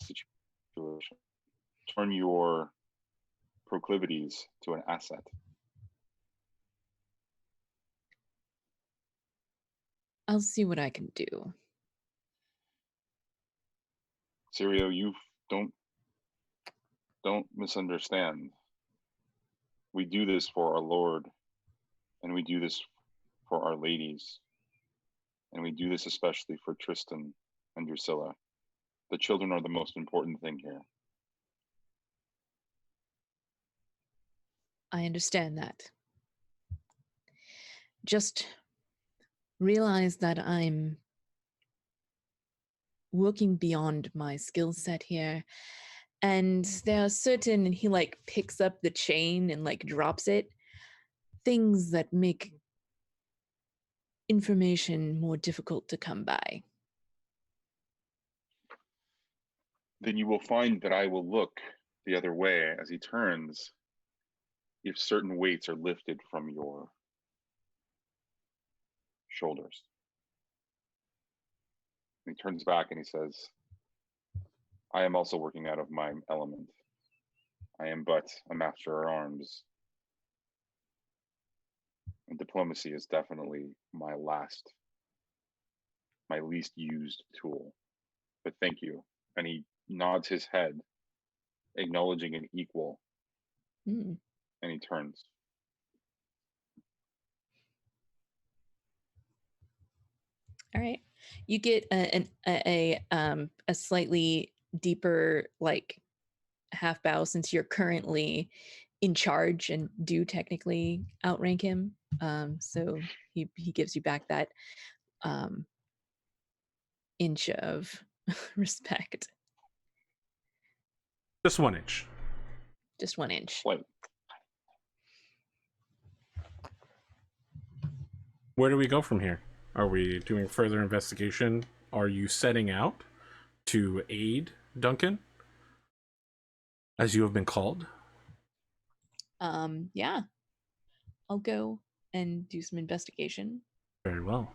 situation. Turn your proclivities to an asset. I'll see what I can do. Sirio, you don't misunderstand. We do this for our Lord, and we do this for our ladies, and we do this especially for Tristan and Drusilla. The children are the most important thing here. I understand that. Just realize that I'm working beyond my skill set here. And there are certain, and he like picks up the chain and like drops it, things that make information more difficult to come by. Then you will find that I will look the other way as he turns if certain weights are lifted from your shoulders. And he turns back and he says, I am also working out of my element. I am but a master at arms. And diplomacy is definitely my least used tool. But thank you. And he nods his head, acknowledging an equal. Mm. And he turns. All right, you get a slightly deeper like half bow since you're currently in charge and do technically outrank him. So he gives you back that inch of respect. Just 1 inch. Just 1 inch. Slight. Where do we go from here? Are we doing further investigation? Are you setting out to aid Duncan, as you have been called? Yeah. I'll go and do some investigation. Very well.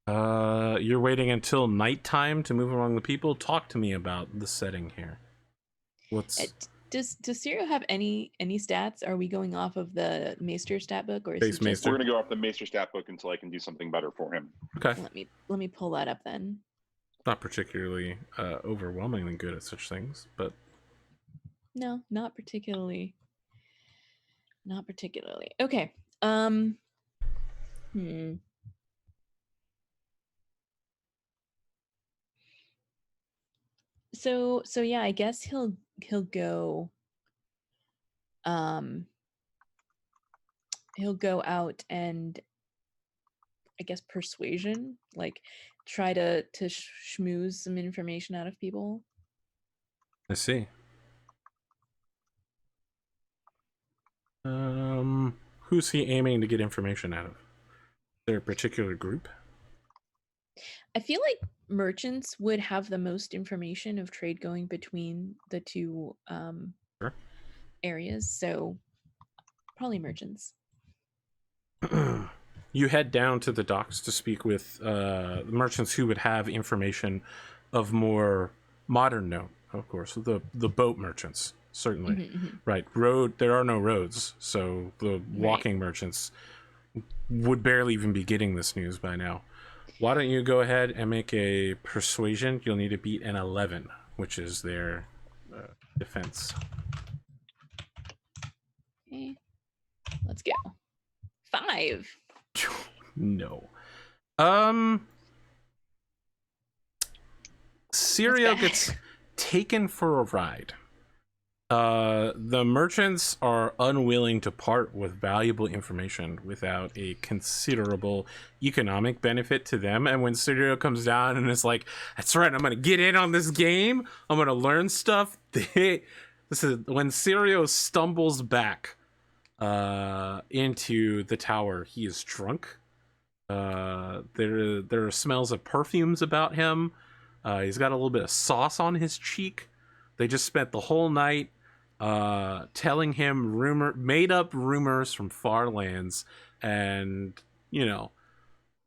You're waiting until nighttime to move among the people. Talk to me about the setting here. Does Ciro have any stats? Are we going off of the Maester stat book, or is Base he just... Maester. We're going to go off the Maester stat book until I can do something better for him. Okay. Let me pull that up then. Not particularly overwhelmingly good at such things, but No, not particularly. Not particularly. Okay. Hmm. So yeah, I guess he'll go he'll go out and I guess persuasion, like try to schmooze some information out of people. I see. Who's he aiming to get information out of? Is there a particular group? I feel like merchants would have the most information of trade going between the two Sure. areas, so probably merchants. You head down to the docks to speak with merchants who would have information of more modern note, of course. The boat merchants, certainly. Right. There are no roads, so the walking merchants would barely even be getting this news by now. Why don't you go ahead and make a persuasion? You'll need to beat an 11, which is their defense. Okay. Let's go. 5. No. Sirio gets taken for a ride. The merchants are unwilling to part with valuable information without a considerable economic benefit to them. And when Sirio comes down and is like, "That's right, I'm gonna get in on this game. I'm gonna learn stuff." This is when Sirio stumbles back into the tower. He is drunk. There are smells of perfumes about him. He's got a little bit of sauce on his cheek. They just spent the whole night telling him made up rumors from far lands, and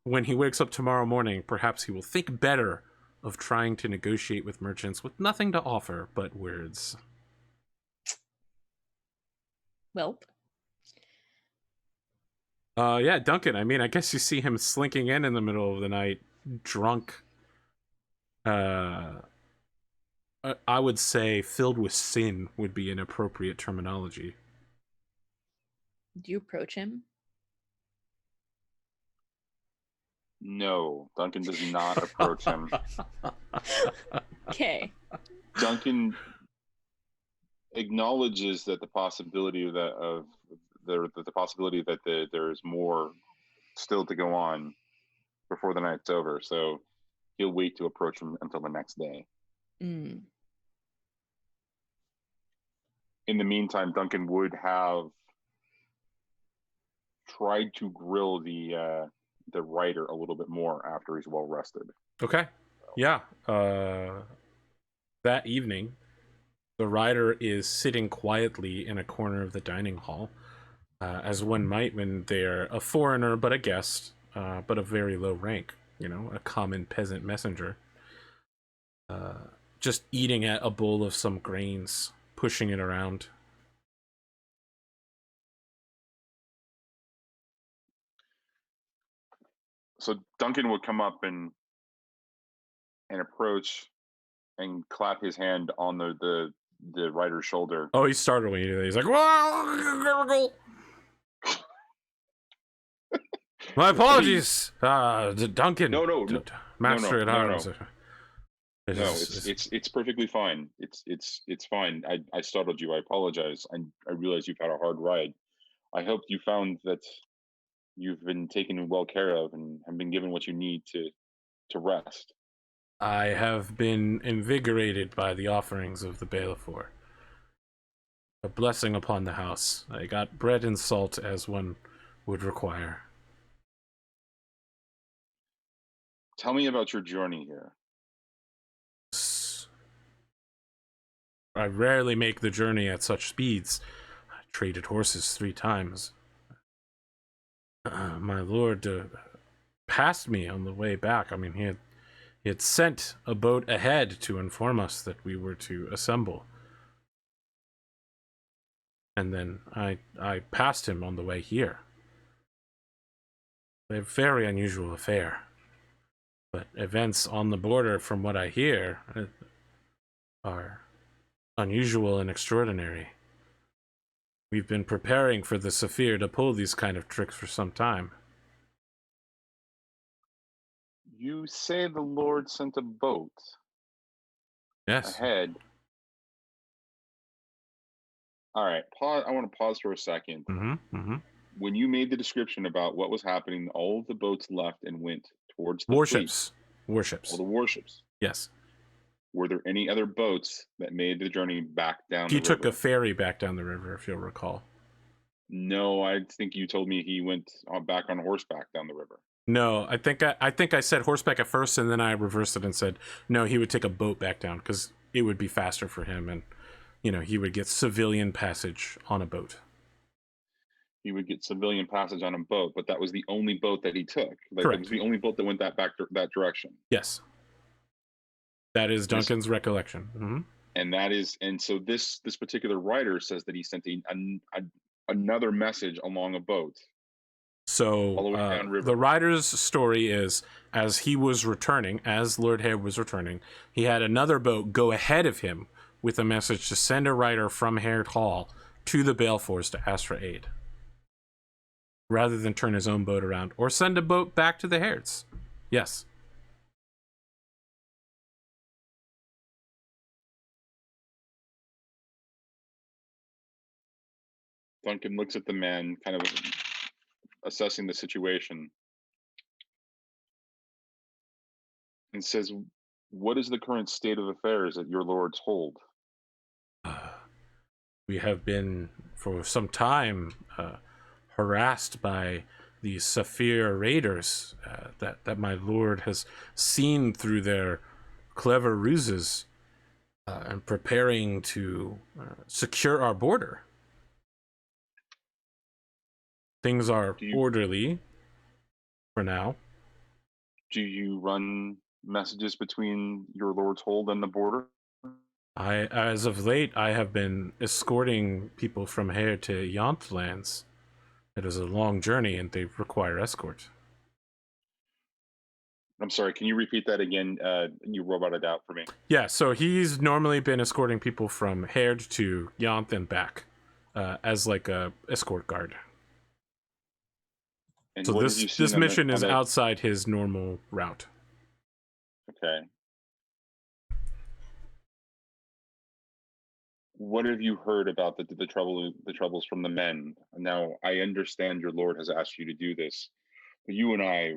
when he wakes up tomorrow morning, perhaps he will think better of trying to negotiate with merchants with nothing to offer but words. Welp. Yeah, Duncan, I mean, I guess you see him slinking in the middle of the night, drunk. I would say filled with sin would be an appropriate terminology. Do you approach him? No, Duncan does not approach him. Okay. Duncan acknowledges that the possibility that there's more still to go on before the night's over, so he'll wait to approach him until the next day. Mm. In the meantime, Duncan would have tried to grill the writer a little bit more after he's well rested. Okay. Yeah. That evening, the rider is sitting quietly in a corner of the dining hall, as one might when they're a foreigner but a guest, but of very low rank, a common peasant messenger. Just eating at a bowl of some grains, pushing it around. So Duncan would come up and approach and clap his hand on the writer's shoulder. Oh, he's startled when you do that. He's like, "Whoa, my apologies, Duncan." No, Master at arms. No, it's perfectly fine. It's fine. I startled you. I apologize. I realize you've had a hard ride. I hope you found that you've been taken well care of and have been given what you need to rest. I have been invigorated by the offerings of the Bailifor. A blessing upon the house. I got bread and salt as one would require. Tell me about your journey here. I rarely make the journey at such speeds. I traded horses 3 times. My lord passed me on the way back. I mean, he had sent a boat ahead to inform us that we were to assemble. And then I passed him on the way here. A very unusual affair. But events on the border, from what I hear, are unusual and extraordinary. We've been preparing for the Saphir to pull these kind of tricks for some time. You say the Lord sent a boat Yes. ahead. All right, pause. I want to pause for a second. When you made the description about what was happening, all of the boats left and went towards the Warships. fleet. Warships. All the warships. Yes. Were there any other boats that made the journey back down He the took river? a ferry back down the river, if you'll recall. No, I think you told me he went back on horseback down the river. No, I think I said horseback at first, and then I reversed it and said no, he would take a boat back down because it would be faster for him, and he would get civilian passage on a boat. He would get civilian passage on a boat, but that was the only boat that he took. Like, Correct. it was the only boat that went that direction. Yes, that is Duncan's recollection. And so this particular writer says that he sent another message along a boat. So all the way downriver. The writer's story is, as he was returning, as Lord Hare was returning, he had another boat go ahead of him with a message to send a rider from Hared Hall to the Balefors to ask for aid, rather than turn his own boat around or send a boat back to the Hairds. Yes. Duncan looks at the man, kind of assessing the situation, and says, "What is the current state of affairs at your lord's hold?" We have been, for some time, harassed by the Saphir raiders that my lord has seen through their clever ruses and preparing to secure our border. Things are orderly for now. Do you run messages between your lord's hold and the border? As of late, I have been escorting people from here to Yantlands. It is a long journey, and they require escort. I'm sorry, can you repeat that again? You roboted out for me. Yeah, so he's normally been escorting people from Herd to Yanth and back as like a escort guard. And so this mission is outside his normal route. Okay. What have you heard about the troubles from the men? Now, I understand your lord has asked you to do this, but you and I,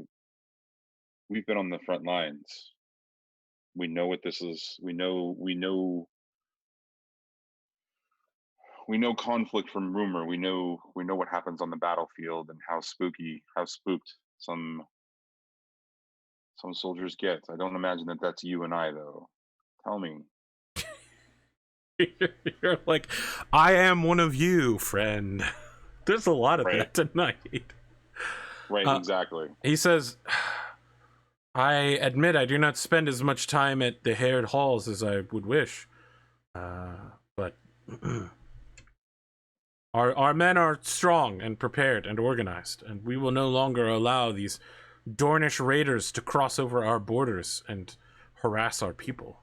we've been on the front lines. We know what this is. We know conflict from rumor. We know what happens on the battlefield and how spooked some soldiers get. I don't imagine that that's you and I, though. Tell me. You're like, I am one of you, friend. There's a lot of that tonight. Right, exactly. He says, I admit I do not spend as much time at the Haired Halls as I would wish. But our men are strong and prepared and organized, and we will no longer allow these Dornish raiders to cross over our borders and harass our people.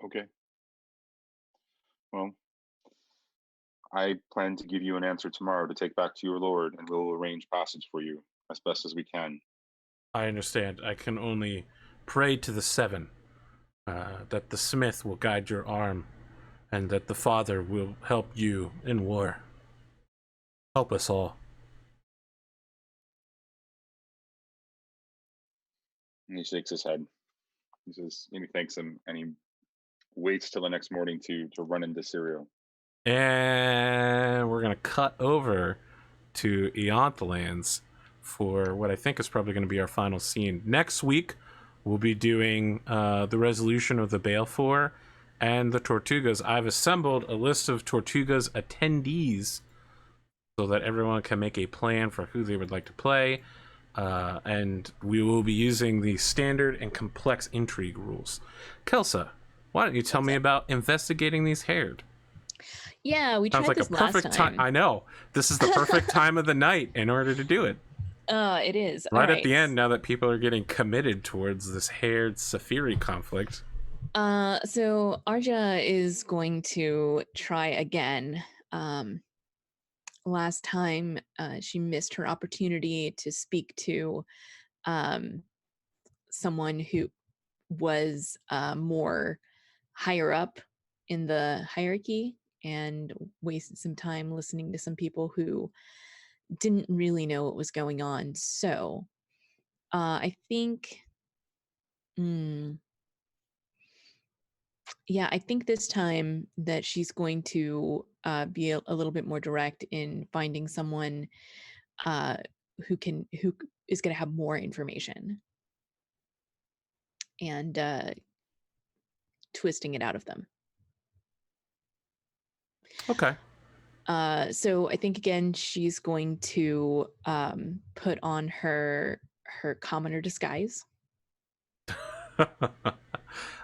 Okay. Well, I plan to give you an answer tomorrow to take back to your lord, and we'll arrange passage for you as best as we can. I understand. I can only pray to the Seven, that the Smith will guide your arm, and that the Father will help you in war. Help us all. And he shakes his head. He says, and he thanks him, and he waits till the next morning to run into Syrio. And we're going to cut over to Eonthlands for what I think is probably going to be our final scene. Next week, we'll be doing the resolution of the Balefore and the Tortugas. I've assembled a list of Tortugas attendees so that everyone can make a plan for who they would like to play. And we will be using the standard and complex intrigue rules. Kelsa, why don't you tell me about investigating these Haired? Yeah, we Sounds tried like a this last perfect time. time. I know. This is the perfect time of the night in order to do it. It is. Right All at the end, now that people are getting committed towards this haired Safiri conflict. So Arja is going to try again. Last time, she missed her opportunity to speak to someone who was more higher up in the hierarchy, and wasted some time listening to some people who didn't really know what was going on. So I think, yeah, I think this time that she's going to be a little bit more direct in finding someone who is going to have more information, and twisting it out of them. Okay. So I think again she's going to put on her commoner disguise.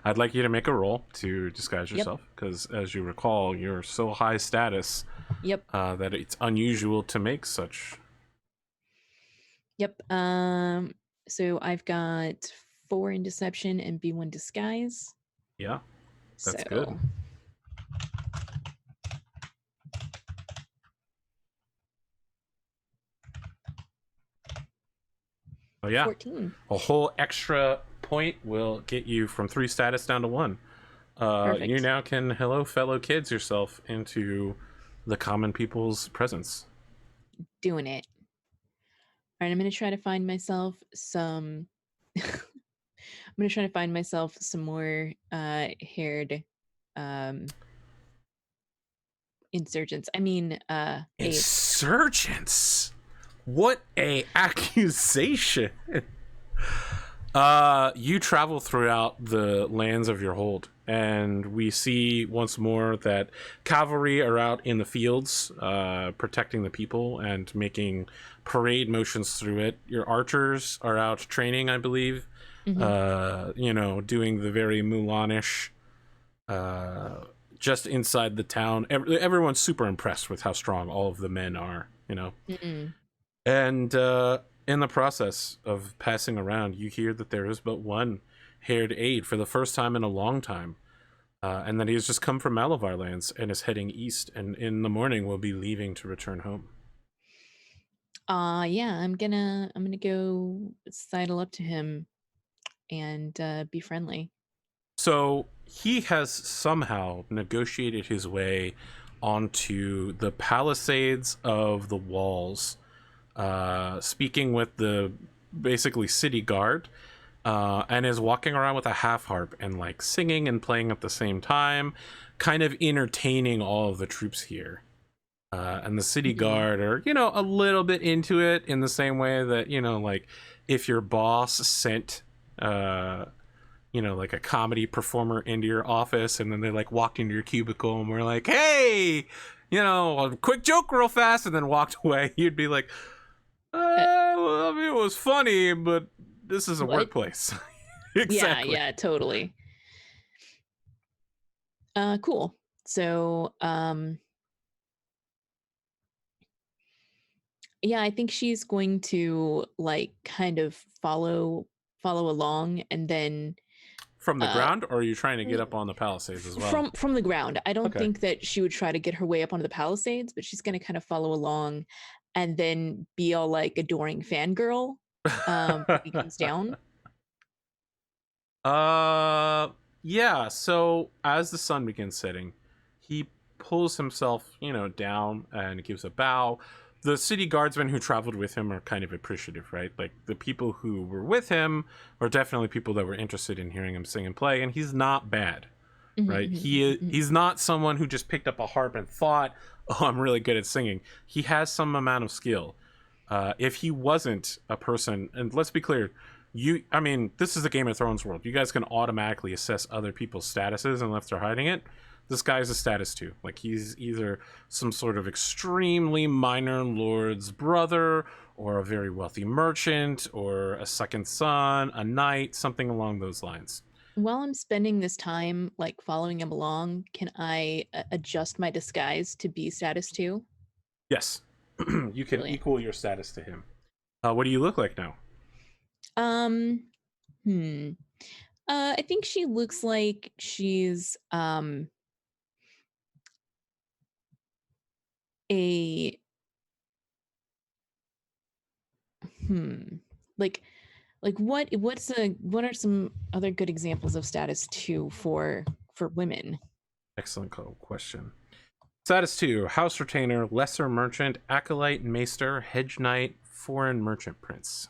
I'd like you to make a roll to disguise Yep. yourself, because as you recall, you're so high status Yep. that it's unusual to make such. Yep. So I've got 4 in deception and B1 disguise. Yeah, that's So, good. Oh yeah, 14. a whole extra point will get you from 3 status down to 1. You Perfect. now can hello fellow kids yourself into the common people's presence. Doing it. All right, I'm going to try to find myself some I'm going to try to find myself some more haired insurgents. I mean apes. Insurgents? What a accusation. You travel throughout the lands of your hold, and we see once more that cavalry are out in the fields, protecting the people and making parade motions through it. Your archers are out training, I believe. Doing the very Mulanish, just inside the town. Everyone's super impressed with how strong all of the men are, And in the process of passing around, you hear that there is but one haired aide for the first time in a long time, and that he has just come from Malavar lands and is heading east, and in the morning will be leaving to return home. Yeah, I'm gonna go sidle up to him and be friendly. So he has somehow negotiated his way onto the palisades of the walls, speaking with the basically city guard, and is walking around with a half harp and like singing and playing at the same time, kind of entertaining all of the troops here. And the city guard are, a little bit into it, in the same way that, like if your boss sent, like a comedy performer into your office, and then they like walked into your cubicle and were like, hey, a quick joke real fast, and then walked away. You'd be like, well, I mean, it was funny, but this is a workplace. Exactly. Yeah, totally. Cool. So, yeah, I think she's going to like kind of follow along, and then from the ground, or are you trying to get up on the palisades as well? From the ground. I don't Okay. think that she would try to get her way up onto the palisades, but she's going to kind of follow along, and then be all like adoring fangirl when he comes down. Yeah, so as the sun begins setting, he pulls himself, down and gives a bow. The city guardsmen who traveled with him are kind of appreciative, right? Like, the people who were with him are definitely people that were interested in hearing him sing and play, and he's not bad, right? He's not someone who just picked up a harp and thought, oh, I'm really good at singing. He has some amount of skill. If he wasn't a person, and let's be clear, this is a Game of Thrones world. You guys can automatically assess other people's statuses unless they're hiding it. This guy's a status 2. Like, he's either some sort of extremely minor lord's brother, or a very wealthy merchant, or a second son, a knight, something along those lines. While I'm spending this time like following him along, can I adjust my disguise to be status 2? Yes. You can Brilliant. equal your status to him. What do you look like now? Hmm. I think she looks like she's a like what are some other good examples of status 2 for women? Excellent question. Status 2, House Retainer, Lesser Merchant, Acolyte, Maester, Hedge Knight, Foreign Merchant Prince.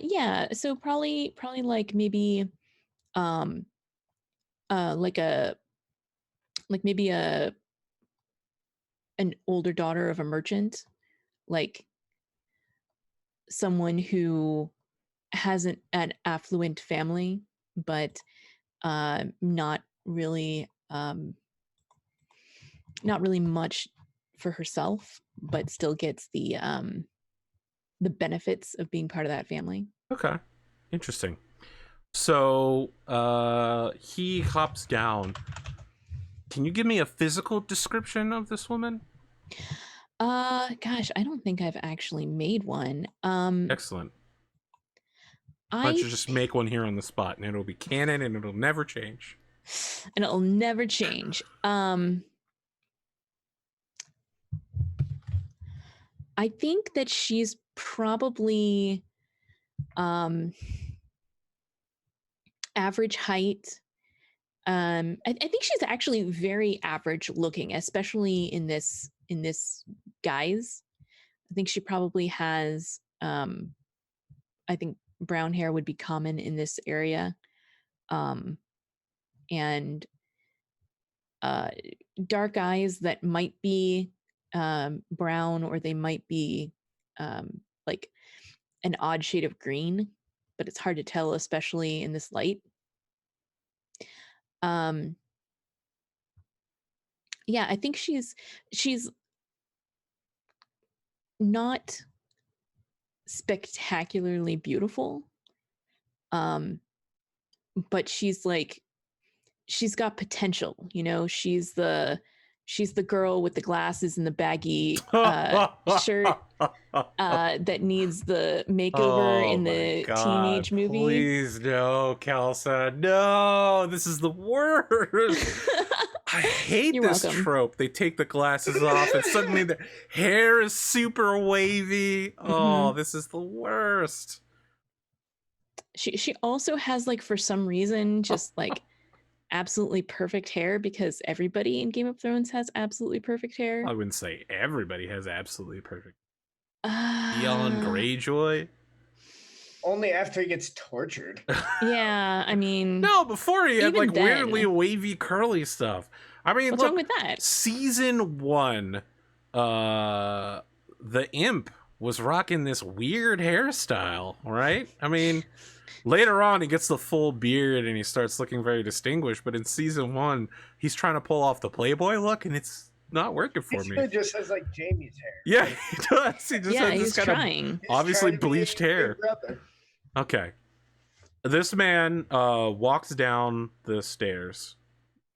Yeah, so probably like maybe um like maybe an older daughter of a merchant, like someone who hasn't an affluent family, but not really much for herself, but still gets the benefits of being part of that family. Okay, interesting. So he hops down. Can you give me a physical description of this woman? Gosh, I don't think I've actually made one. Excellent. Why don't you just make one here on the spot, and it'll be canon, and it'll never change. And it'll never change. I think that she's probably average height. I think she's actually very average looking, especially in this guise. I think she probably has I think brown hair would be common in this area. And dark eyes that might be brown, or they might be like an odd shade of green, but it's hard to tell, especially in this light. Yeah, I think she's not spectacularly beautiful, but she's got potential, you know. She's the girl with the glasses and the baggy shirt that needs the makeover in the teenage movie. Please no, Kelsa. No, this is the worst. I hate You're this welcome. trope. They take the glasses off and suddenly the hair is super wavy. Oh, this is the worst. She also has, like, for some reason, just like absolutely perfect hair, because everybody in Game of Thrones has absolutely perfect hair. I wouldn't say everybody has absolutely perfect. Theon Greyjoy? Only after he gets tortured. Yeah, I mean, no, before he had like then, weirdly wavy curly stuff. I mean, what's wrong with that? Season 1, the imp was rocking this weird hairstyle, right? I mean, later on he gets the full beard and he starts looking very distinguished, but in season 1 he's trying to pull off the Playboy look and it's not working for me. He just has like Jamie's hair. Yeah, he does. He just has this kind of obviously bleached hair. Okay. This man walks down the stairs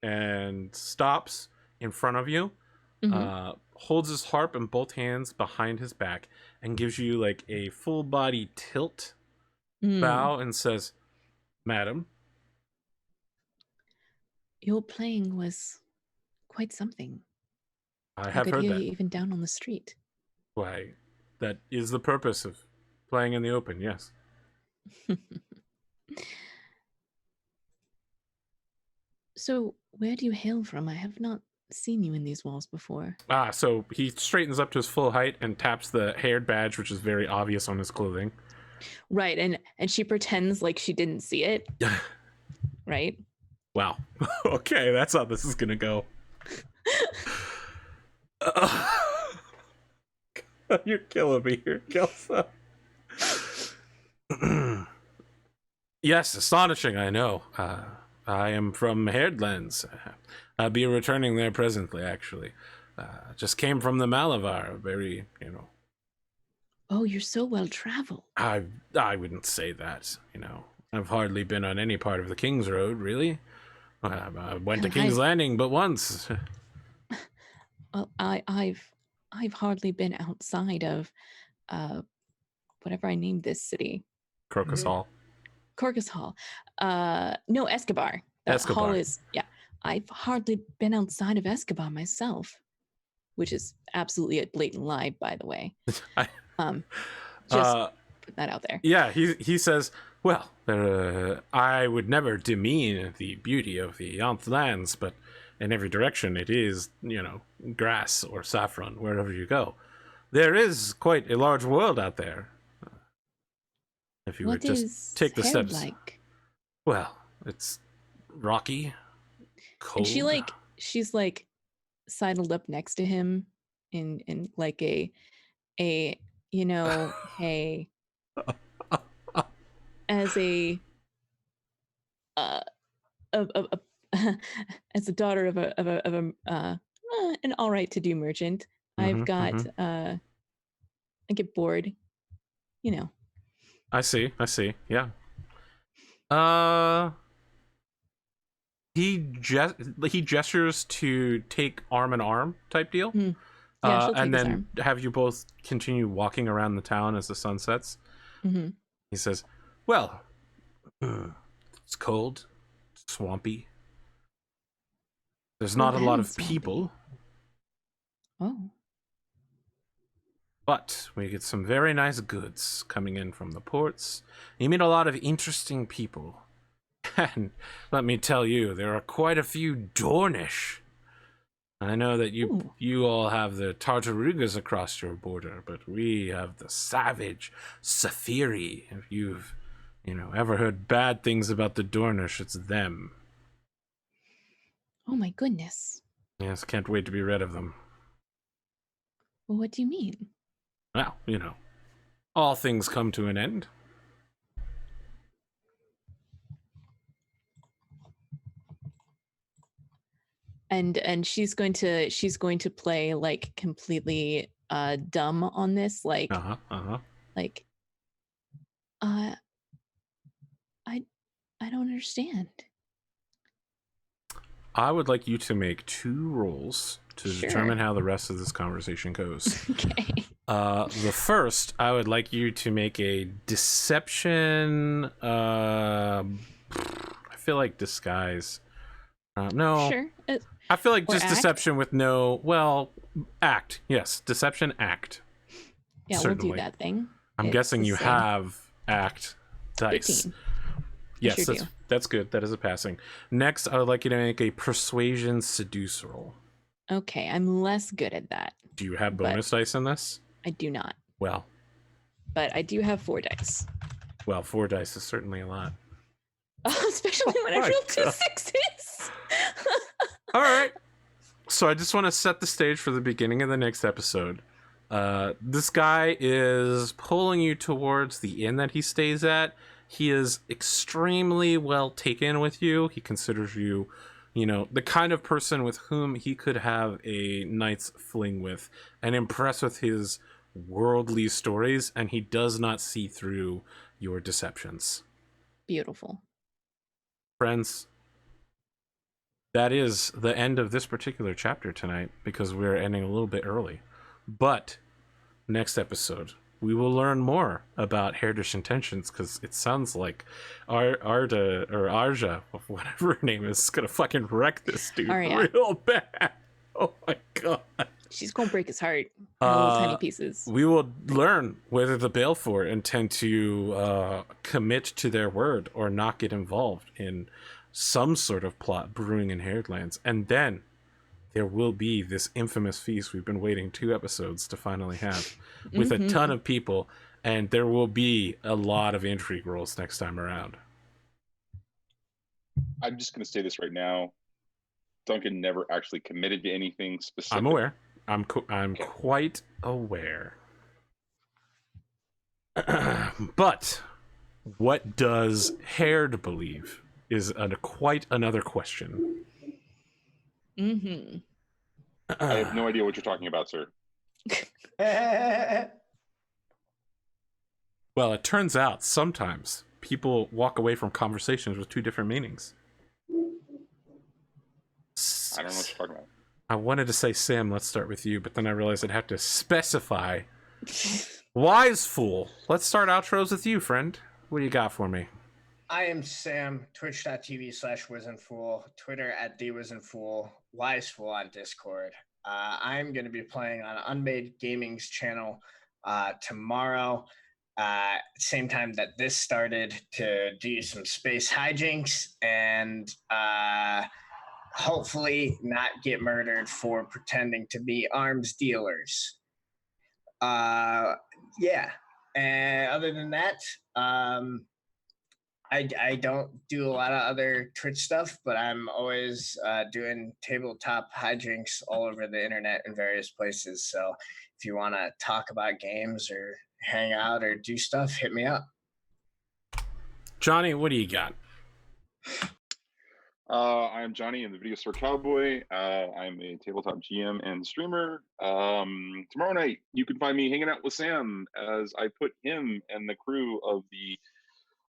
and stops in front of you, holds his harp in both hands behind his back, and gives you like a full body tilt bow and says, "Madam, your playing was quite something. I have heard hear that. You even down on the street." Why, that is the purpose of playing in the open, yes. So, where do you hail from? I have not seen you in these walls before. So he straightens up to his full height and taps the haired badge, which is very obvious on his clothing. Right, and she pretends like she didn't see it. Right? Wow. Okay, that's how this is gonna go. You're killing me here, Kelsa. Yes, astonishing, I know. I am from Hairdlands. I'll be returning there presently, actually. Just came from the Malavar, very, you know. Oh, you're so well traveled. I wouldn't say that, you know. I've hardly been on any part of the King's Road, really. I went to And King's Landing but once. Well, I've hardly been outside of whatever I named this city. Crocus Mhm. Hall. Corcus Hall. No, Escobar. That hall Escobar. is, yeah. I've hardly been outside of Escobar myself, which is absolutely a blatant lie, by the way. I- Just Uh, put that out there. Yeah, he says, well, I would never demean the beauty of the Yanth lands, but in every direction it is, grass or saffron wherever you go. There is quite a large world out there. If you What would just is take the Herod steps. like? Well, it's rocky, cold. And she's like sidled up next to him in like a hey, as a of as the daughter of an all right to do merchant, I've got I get bored, I see, yeah. He gestures to take arm in arm type deal. Yeah, she'll take And his then arm. have you both continue walking around the town as the sun sets. Mm-hmm. He says, well, it's cold, swampy. There's not a lot of people, Oh, but we get some very nice goods coming in from the ports. You meet a lot of interesting people. And let me tell you, there are quite a few Dornish. I know that you all have the Tartarugas across your border, but we have the savage Safiri. If you've, ever heard bad things about the Dornish, it's them. oh my goodness. Yes, can't wait to be rid of them. Well, what do you mean? Well, all things come to an end. And she's going to play like completely dumb on this, like like I don't understand. I would like you to make 2 rolls to determine how the rest of this conversation goes. Okay. The first, I would like you to make a deception. I feel like disguise. No. Sure. I feel like Or just act? deception with no. Well, act. Yes, deception, act. Yeah, Certainly. we'll do that thing. I'm It's guessing the you same. have act dice. 15. Yes, sure do. that's good. That is a passing. Next, I would like you to make a persuasion seduce roll. Okay, I'm less good at that. Do you have But- bonus dice in this? I do not, Well, but I do have 4 dice. 4 dice is certainly a lot. Especially when I my rolled 2 God. 6s. All right. So I just want to set the stage for the beginning of the next episode. This guy is pulling you towards the inn that he stays at. He is extremely well taken with you. He considers you, the kind of person with whom he could have a night's fling with and impress with his worldly stories, and he does not see through your deceptions. Beautiful. Friends, that is the end of this particular chapter tonight because we're ending a little bit early. But next episode, we will learn more about Hairdish Intentions because it sounds like Arda or Arja, whatever her name is going to fucking wreck this dude Arya. real bad. Oh my God. She's gonna break his heart in little tiny pieces. We will learn whether the Baleful intend to commit to their word or not get involved in some sort of plot brewing in Hairdlands. And then there will be this infamous feast we've been waiting 2 episodes to finally have with a ton of people, and there will be a lot of intrigue rolls next time around. I'm just going to say this right now. Duncan never actually committed to anything specific. I'm aware. I'm quite aware. But what does Haired believe is quite another question. Mm-hmm. I have no idea what you're talking about, sir. Well, it turns out sometimes people walk away from conversations with two different meanings. I don't know what you're talking about. I wanted to say Sam, let's start with you, but then I realized I'd have to specify. Wise fool. Let's start outros with you, friend. What do you got for me? I am Sam, twitch.tv/wizenedfool, Twitter @thewizenedfool, wisefool on Discord. I'm going to be playing on Unmade Gaming's channel tomorrow, same time that this started, to do some space hijinks and hopefully not get murdered for pretending to be arms dealers. Yeah. And other than that, I don't do a lot of other Twitch stuff, but I'm always doing tabletop hijinks all over the internet in various places. So if you want to talk about games or hang out or do stuff, hit me up. Johnny, what do you got? I'm Johnny. I'm the Video Store Cowboy. I'm a tabletop GM and streamer. Tomorrow night, you can find me hanging out with Sam as I put him and the crew of the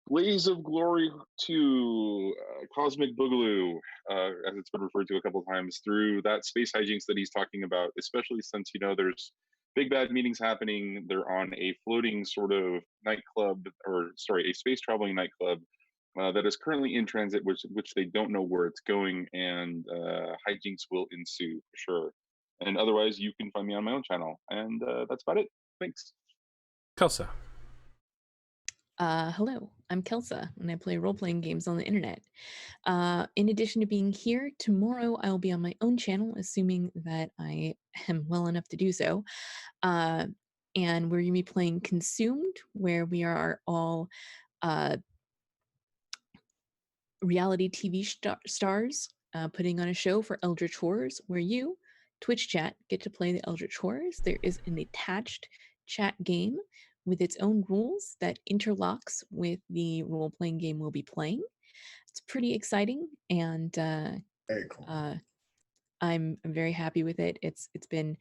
Blaze of Glory 2 Cosmic Boogaloo, as it's been referred to a couple of times, through that space hijinks that he's talking about, especially since, there's big bad meetings happening. They're on a floating sort of nightclub, a space traveling nightclub that is currently in transit, which they don't know where it's going, and hijinks will ensue for sure. And otherwise, you can find me on my own channel, and that's about it. Thanks. Kelsa. Hello, I'm Kelsa, and I play role-playing games on the internet. In addition to being here, tomorrow I will be on my own channel, assuming that I am well enough to do so. And we're going to be playing Consumed, where we are all reality TV stars putting on a show for Eldritch Horrors, where you, Twitch chat, get to play the Eldritch Horrors. There is an attached chat game with its own rules that interlocks with the role-playing game we'll be playing. It's pretty exciting, and Very cool. I'm very happy with it. It's been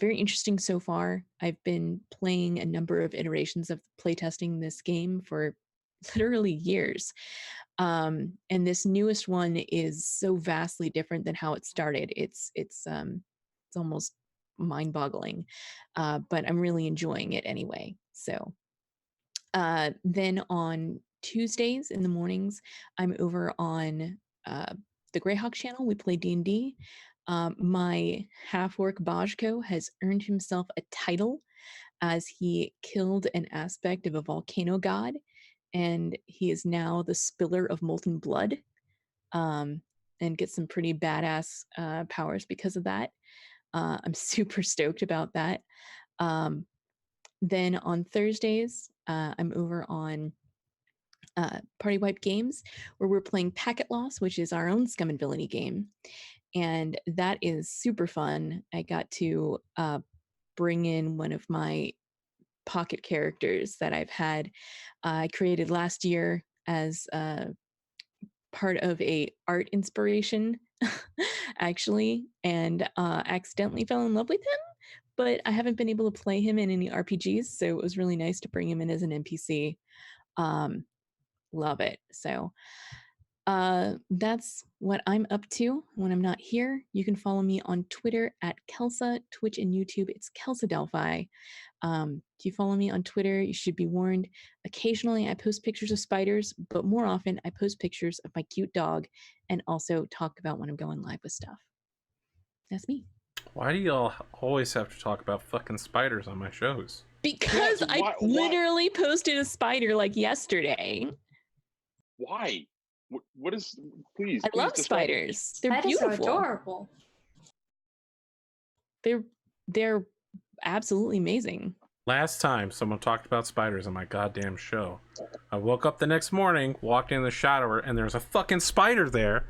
very interesting so far. I've been playing a number of iterations of playtesting this game for literally years. And this newest one is so vastly different than how it started. It's almost mind-boggling, but I'm really enjoying it anyway. So then on Tuesdays in the mornings, I'm over on the Greyhawk channel. We play D&D. My half-orc Bajko has earned himself a title as he killed an aspect of a volcano god, and he is now the spiller of molten blood, and gets some pretty badass powers because of that. I'm super stoked about that. Then on Thursdays, I'm over on Party Wipe Games, where we're playing Packet Loss, which is our own Scum and Villainy game. And that is super fun. I got to bring in one of my pocket characters that I've had created last year as part of a art inspiration, actually, and accidentally fell in love with him. But I haven't been able to play him in any RPGs, so it was really nice to bring him in as an NPC. Love it. So that's what I'm up to when I'm not here. You can follow me on Twitter @Kelsa, Twitch and YouTube. It's Kelsa Delphi. If you follow me on Twitter, you should be warned. Occasionally I post pictures of spiders, but more often I post pictures of my cute dog and also talk about when I'm going live with stuff. That's me. Why do y'all always have to talk about fucking spiders on my shows? Because Yeah, I literally posted a spider like yesterday. Why? What is? Please. I love describe it. spiders. They're Spiders are beautiful. adorable. They're absolutely amazing. Last time someone talked about spiders on my goddamn show, I woke up the next morning, walked in the shower, and there's a fucking spider there.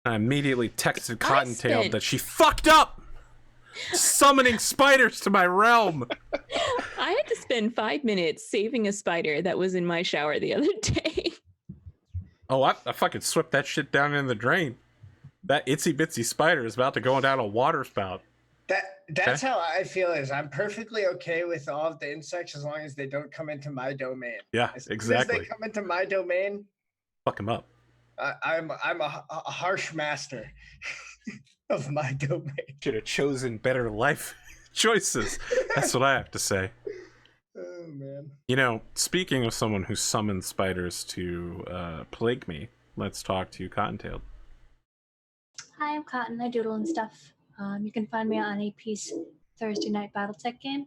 I immediately texted Cottontail that she fucked up summoning spiders to my realm. I had to spend 5 minutes saving a spider that was in my shower the other day. Oh, I fucking swept that shit down in the drain. That itsy bitsy spider is about to go down a water spout. That's how I feel. Is I'm perfectly okay with all of the insects as long as they don't come into my domain. Yeah, As soon as exactly. they come into my domain, Fuck him up. I'm a harsh master of my domain. Should have chosen better life choices. That's what I have to say. Oh man. You know, speaking of someone who summoned spiders to plague me, let's talk to Cottontailed. Hi, I'm Cotton. I doodle and stuff. You can find me on AP's Thursday night BattleTech game.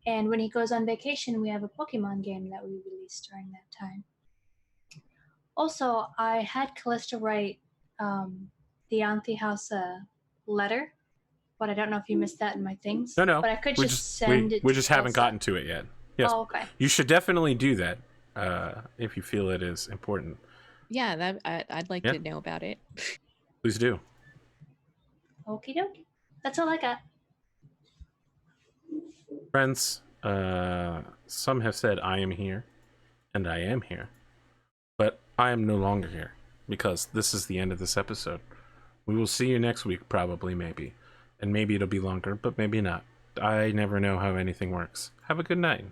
And when he goes on vacation, we have a Pokemon game that we release during that time. Also, I had Callista write the Auntie House letter, but I don't know if you missed that in my things. No. But I could we just send it. We to just haven't Kelsa. gotten to it yet. Yes. Oh, okay. You should definitely do that if you feel it is important. Yeah, I'd like Yeah. to know about it. Please do. Okie dokie. That's all I got. Friends, some have said I am here, and I am here. But I am no longer here, because this is the end of this episode. We will see you next week, probably, maybe. And maybe it'll be longer, but maybe not. I never know how anything works. Have a good night.